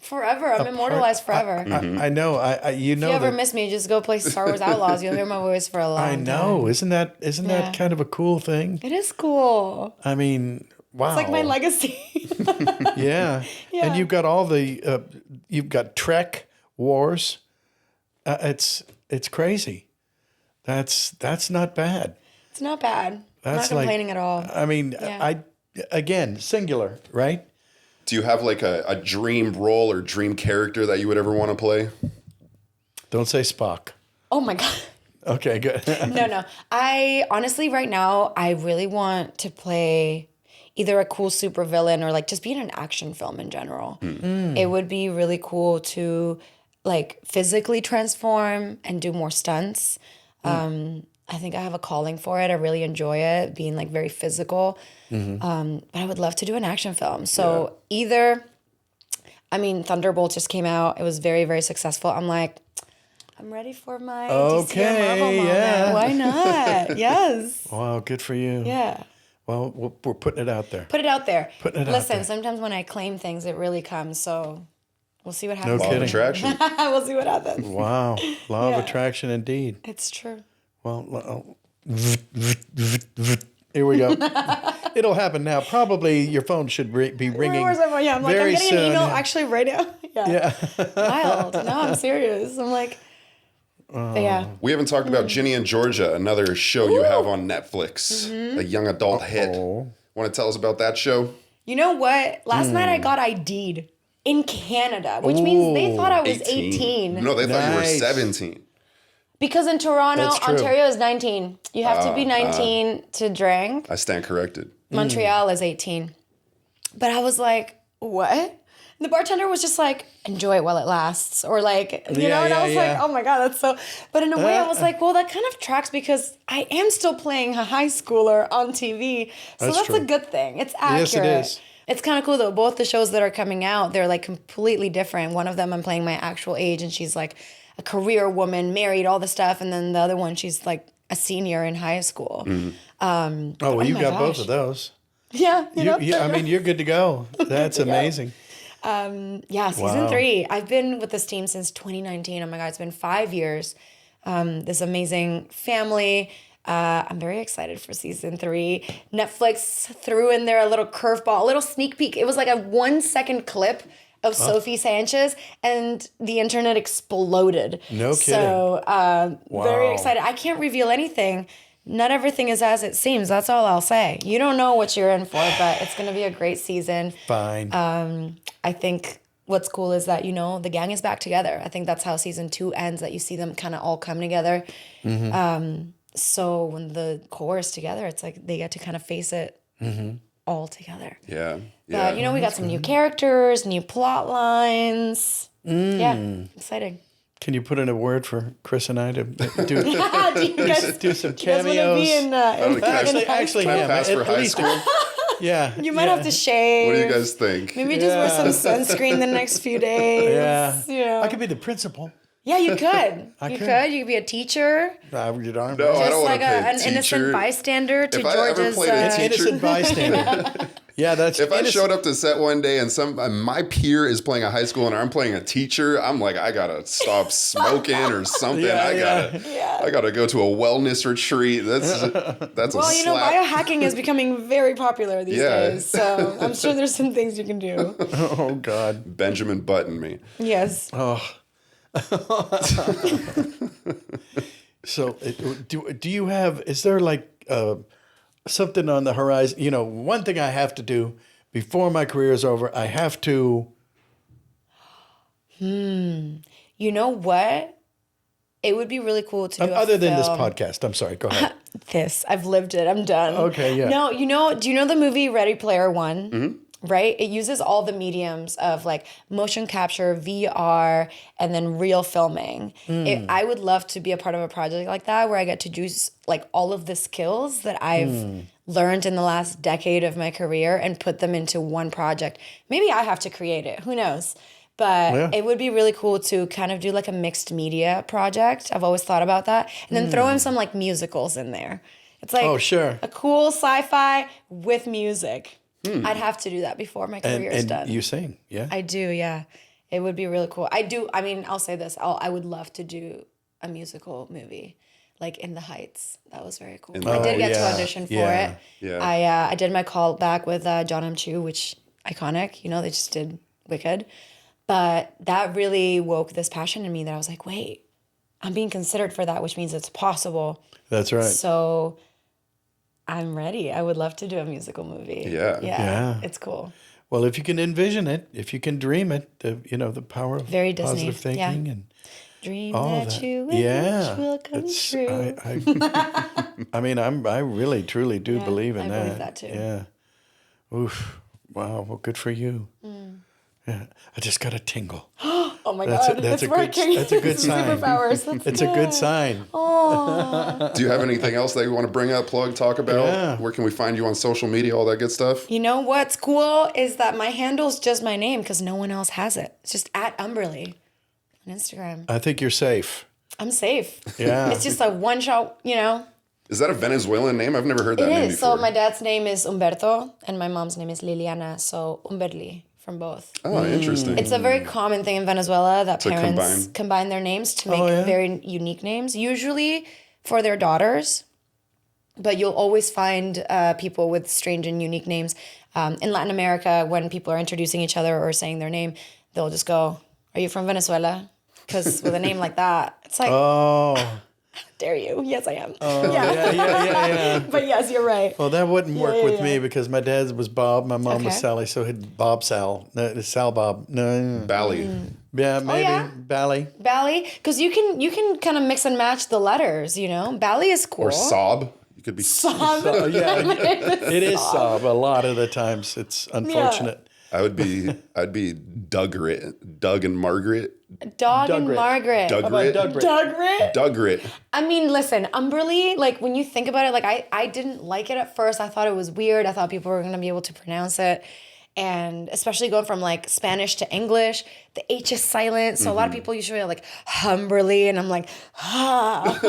Forever. I'm immortalized forever. I know. If you ever miss me, just go play Star Wars Outlaws. You'll hear my voice for a long time. I know. Isn't that kind of a cool thing? It is cool. I mean, wow. It's like my legacy. Yeah. And you've got all the you've got Trek Wars. It's crazy. That's not bad. It's not bad. That's I'm not complaining at all. I mean, again, singular, right? Do you have like a dream role or dream character that you would ever want to play? Don't say Spock. Oh my God. Okay, good. No. I honestly, right now, I really want to play either a cool supervillain or like just be in an action film in general. It would be really cool to like physically transform and do more stunts. I think I have a calling for it. I really enjoy it, being like very physical. But I would love to do an action film. So either, Thunderbolt just came out. It was very, very successful. I'm like, I'm ready for my DC or Marvel moment. Yeah. Why not? Yes. Wow, good for you. Yeah. Well, we're putting it out there. Put it out there. Listen, Listen, sometimes when I claim things, it really comes. So we'll see what happens. No Law of kidding. attraction. We'll see what happens. Wow. Law of attraction indeed. It's true. Well, here we go. It'll happen now. Probably your phone should be ringing. I'm like, I'm very getting soon. an email actually right now. Yeah. Wild. No, I'm serious. I'm like, but yeah. We haven't talked about Ginny and Georgia, another show you have on Netflix, a young adult hit. Want to tell us about that show? You know what? Last night I got ID'd in Canada, which means they thought I was 18. No, they thought you were Nice. 17. Because in Toronto, That's true. Ontario is 19. You have to be 19 to drink. I stand corrected. Montreal is 18. But I was like, what? And the bartender was just like, enjoy it while it lasts. Or like, you know, and I was like, oh my God, that's so. But in a way, I was like, well, that kind of tracks because I am still playing a high schooler on TV. So that's true. a good thing. It's accurate. Yes, it is. It's kind of cool though. Both the shows that are coming out, they're like completely different. One of them, I'm playing my actual age and she's like a career woman, married, all the stuff. And then the other one, she's like a senior in high school. You got both of those. Yeah. You're good to go. That's amazing. Yeah, season 3. I've been with this team since 2019. Oh my God, it's been 5 years. This amazing family. I'm very excited for season 3. Netflix threw in there a little curveball, a little sneak peek. It was like a 1-second clip of Sophie Sanchez, and the internet exploded. No kidding. So very excited. I can't reveal anything. Not everything is as it seems. That's all I'll say. You don't know what you're in for, but it's going to be a great season. Fine. I think what's cool is that, the gang is back together. I think that's how season 2 ends, that you see them kind of all come together. So when the core is together, it's like they get to kind of face it all together. Yeah. But, we got some new characters, new plot lines. Yeah, exciting. Can you put in a word for Chris and I to do do some you guys want to cameos? be in Actually, Can I him. pass for At high least- school? Yeah. You might have to shave. What do you guys think? Maybe just wear some sunscreen the next few days. Yeah. I could be the principal. Yeah, you could. I You could. could. You could be a teacher. No, I Just don't want like to play an teacher. innocent bystander to If I ever George's. played a teacher- Innocent bystander. Yeah, that's If I innocent. showed up to set one day and my peer is playing a high school and I'm playing a teacher, I'm like, I gotta stop smoking or something. I gotta go to a wellness retreat. That's a well, slap. biohacking is becoming very popular these Yeah. days. So I'm sure there's some things you can do. Oh God. Benjamin Button me. Yes. So, do you have? Is there like something on the horizon? One thing I have to do before my career is over. I have to. You know what? it would be really cool to do Other than this film. podcast. I'm sorry. Go ahead. I've lived it. I'm done. Okay, yeah. No, do you know the movie Ready Player One? Mm-hmm. Right? It uses all the mediums of like motion capture, VR, and then real filming. I would love to be a part of a project like that where I get to use like all of the skills that I've learned in the last decade of my career and put them into one project. Maybe I have to create it. Who knows? But it would be really cool to kind of do like a mixed media project. I've always thought about that. And then throw in some like musicals in there. It's like a cool sci-fi with music. I'd have to do that before my career is done. And you sing, yeah? I do, yeah. It would be really cool. I'll say this. I would love to do a musical movie, like In the Heights. That was very cool. I did get to audition for it. Yeah. I did my call back with John M. Chu, which iconic. You know, they just did Wicked. But that really woke this passion in me that I was like, wait, I'm being considered for that, which means it's possible. That's right. So I'm ready. I would love to do a musical movie. Yeah. It's cool. Well, if you can envision it, if you can dream it, the power of Very Disney. positive thinking and dream all that that. you wish will come true. I mean, I really, truly do believe in that. I believe that too. Yeah. Oof. Wow. Well, good for you. Yeah. I just got a tingle. Oh my God, that's it's a working. That's a good sign. Superpowers. It's a good sign. Do you have anything else that you want to bring up, plug, talk about? Yeah. Where can we find you on social media, all that good stuff? You know what's cool is that my handle's just my name because no one else has it. It's just at Humberly on Instagram. I think you're safe. I'm safe. Yeah. It's just a one shot, Is that a Venezuelan name? I've never heard that name It is. before. So my dad's name is Humberto and my mom's name is Liliana. So Humberly from both. Oh, interesting. It's a very common thing in Venezuela that To parents combine their names to make very unique names, usually for their daughters. But you'll always find people with strange and unique names. In Latin America, when people are introducing each other or saying their name, they'll just go, "Are you from Venezuela?" Because with a name like that, it's like, dare you? Yes, I am. Yeah. But yes, you're right. Well, that wouldn't work with me because my dad was Bob, my mom was Sally, so he'd Bob Sal. No, Sal Bob. No. Bally. Yeah, maybe. Bally. Bally, because you can kind of mix and match the letters, Bally is cool. Or Sob. You could be Sob. It is Sob. A lot of the times it's unfortunate. I'd be Doug and Margaret. Dog and Margaret. Dougrit. I mean, listen, Humberly, like when you think about it, like I didn't like it at first. I thought it was weird. I thought people were going to be able to pronounce it. And especially going from like Spanish to English, the H is silent. So a lot of people usually are like Humberly, and I'm like, that's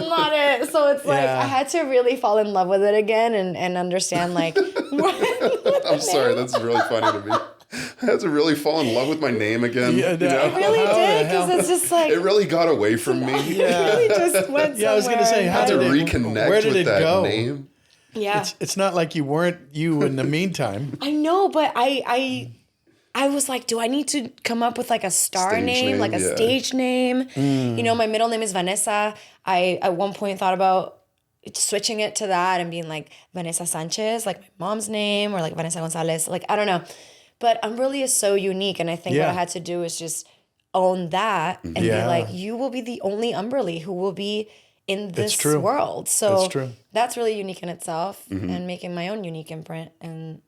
not it. So it's like I had to really fall in love with it again and understand like. I'm sorry, that's really funny to me. I had to really fall in love with my name again. Yeah, It really did, because it's just like. It really got away from me. It really just went somewhere. I was going to say, I had to reconnect where did with it that go? name. Yeah. It's not like you weren't you in the meantime. I know, but I was like, do I need to come up with like a star name, like a stage name? My middle name is Vanessa. I at one point thought about switching it to that and being like Vanessa Sanchez, like my mom's name, or like Vanessa González. Like, I don't know. But Humberly is so unique, and I think what I had to do is just own that and be like, you will be the only Humberly who will be in this world. So that's really unique in itself, and making my own unique imprint in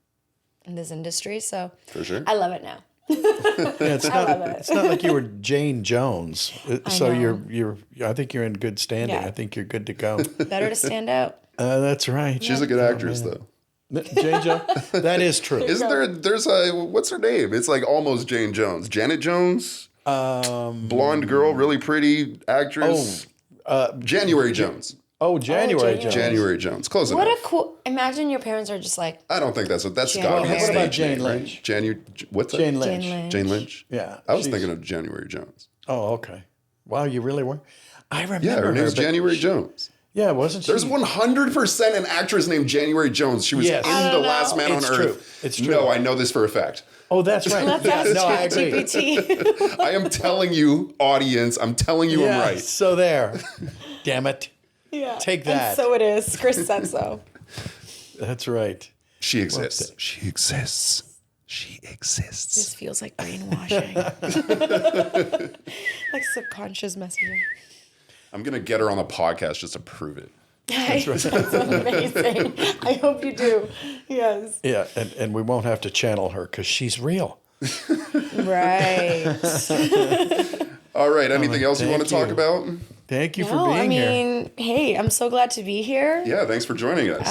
this industry. So for sure, I love it now. It's not like you were Jane Jones. So you're I think you're in good standing. Yeah. I think you're good to go. Better to stand out. That's right. she's a good actress though. Jane Jones. That is true. Isn't there's a, what's her name? It's like almost Jane Jones. Janet Jones? Blonde girl, really pretty actress. January Jones. January Jones. January Jones. Close enough. What a cool, imagine your parents are just like. I don't think that's got to be January. a What about stage Jane name, right? Lynch? What's that? Jane Lynch. Jane Lynch? Yeah. I was thinking of January Jones. Oh, okay. Wow, you really were? I remember Yeah, her name's but January Jones. Yeah, wasn't she? There's 100% an actress named January Jones. She was Yes. in I The don't Last know. Man It's on trure. Earth. It's true. No, I know this for a fact. Oh, that's right. Let's Yeah, ask no, I agree. ChatGPT. I am telling you, audience, I'm telling you I'm right. So there. Damn it. Yeah. Take that. And so it is. Chris said so. That's right. She exists. She exists. She exists. This feels like brainwashing. Like subconscious messaging. I'm going to get her on the podcast just to prove it. That's amazing. I hope you do. Yes. Yeah, and we won't have to channel her because she's real. Right. All right. Anything else you want to talk about? Thank you for being here. Hey, I'm so glad to be here. Yeah, thanks for joining us.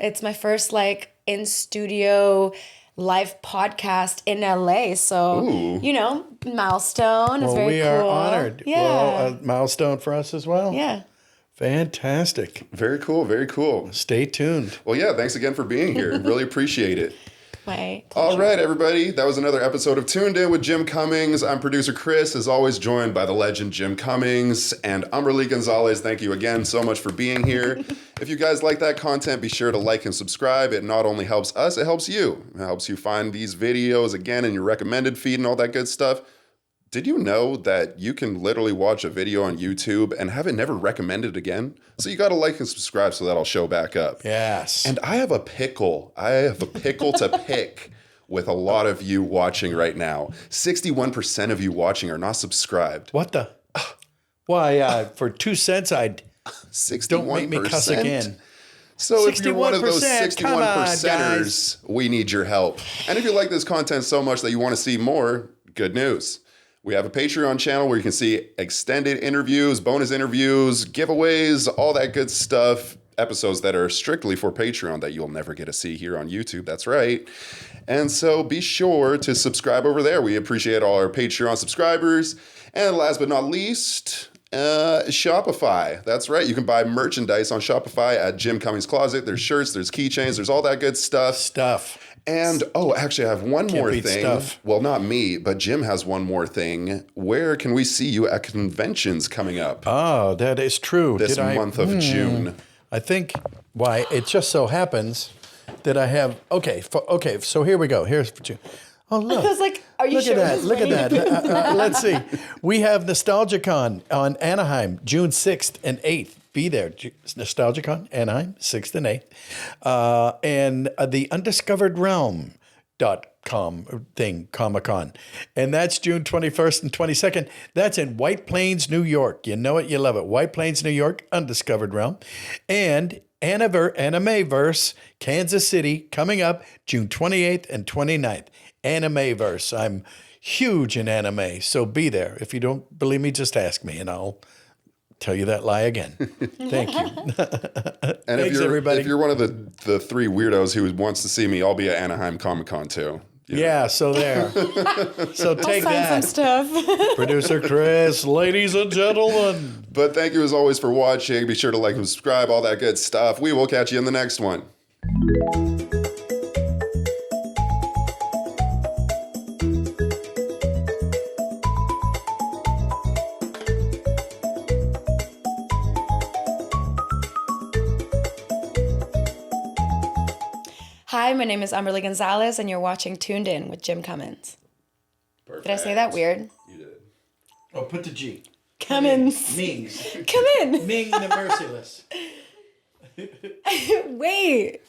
It's my first like in studio live podcast in LA. So, milestone. It's very we cool. are honored. Yeah. Well, a milestone for us as well. Yeah. Fantastic. Very cool. Very cool. Stay tuned. Well, yeah, thanks again for being here. Really appreciate it. My pleasure. All right, everybody. That was another episode of Tuned In with Jim Cummings. I'm producer Chris, as always, joined by the legend Jim Cummings and Humberly González. Thank you again so much for being here. If you guys like that content, be sure to like and subscribe. It not only helps us, it helps you. It helps you find these videos again in your recommended feed and all that good stuff. Did you know that you can literally watch a video on YouTube and have it never recommended again? So you got to like and subscribe so that'll show back up. Yes. And I have a pickle. To pick with a lot of you watching right now. 61% of you watching are not subscribed. What the? Why, for 2 cents, I'd 61%. don't make me cuss again. So if you're one of those 61%, come on, 61%ers, we need your help. And if you like this content so much that you want to see more, good news. We have a Patreon channel where you can see extended interviews, bonus interviews, giveaways, all that good stuff. Episodes that are strictly for Patreon that you'll never get to see here on YouTube. That's right. And so be sure to subscribe over there. We appreciate all our Patreon subscribers. And last but not least, Shopify. That's right. You can buy merchandise on Shopify at Jim Cummings Closet. There's shirts, there's keychains, there's all that good stuff. And, actually, I have one more thing. Stuff. Well, not me, but Jim has one more thing. Where can we see you at conventions coming up? Oh, that is true. This month of June. I think, it just so happens that I have, so here we go. Here's for June. Oh, look. I was like, are you Look sure? at that. Look at that. Let's see. We have NostalgiaCon on Anaheim, June 6th and 8th. Be there. NostalgiaCon, Anaheim, 6th and 8th. And the undiscoveredrealm.com thing, Comic-Con. And that's June 21st and 22nd. That's in White Plains, New York. You know it, you love it. White Plains, New York, Undiscovered Realm. And Animeverse, Kansas City, coming up June 28th and 29th. Animeverse. I'm huge in anime, so be there. If you don't believe me, just ask me, and I'll tell you that lie again. Thank you. And Thanks, everybody. If you're one of the three weirdos who wants to see me, I'll be at Anaheim Comic-Con too. Yeah, so there. So take I'll that. find some stuff. Producer Chris, ladies and gentlemen. But thank you as always for watching. Be sure to like and subscribe, all that good stuff. We will catch you in the next one. Hi, my name is Humberly González, and you're watching Tuned In with Jim Cummings. Perfect. Did I say that weird? You did. Oh, put the G. Cummings. Mings. Come in. Ming the Merciless. Wait.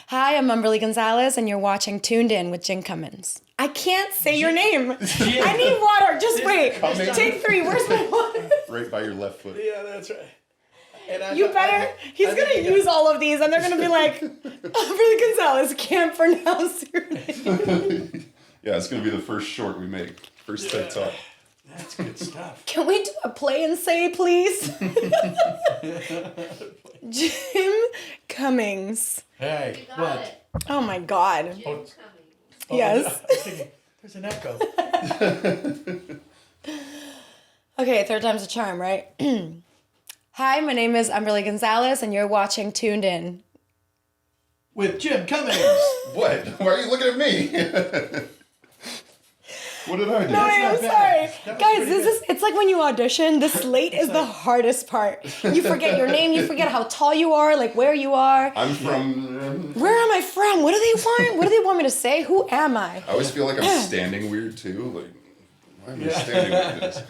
Hi, I'm Humberly González, and you're watching Tuned In with Jim Cummings. I can't say your name. I need water. Just wait. Take 3. Where's my water? Right by your left foot. Yeah, that's right. You better. He's going to use all of these, and they're going to be like, Humberly González can't pronounce your name. Yeah, it's going to be the first short we make. First TikTok. That's good stuff. Can we do a play and say, please? Jim Cummings. Hey, what? Oh, my God. Oh, Yes. I was thinking, there's an echo. Okay, 3rd time's a charm, right? Hi, my name is Humberly González, and you're watching Tuned In. With Jim Cummings. What? Why are you looking at me? What did I do? No, I'm not sorry. bad. Guys, it's like when you audition, the slate is the hardest part. You forget your name, you forget how tall you are, like where you are. I'm from... Where am I from? What do they want? What do they want me to say? Who am I? I always feel like I'm standing weird too. Like, why am I standing like this?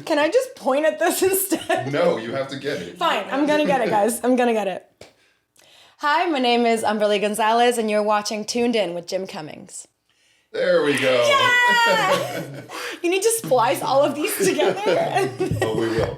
Can I just point at this instead? No, you have to get it. Fine, I'm gonna get it, guys. I'm gonna get it. Hi, my name is Humberly González, and you're watching Tuned In with Jim Cummings. There we go. Yeah! You need to splice all of these together. Oh, we will.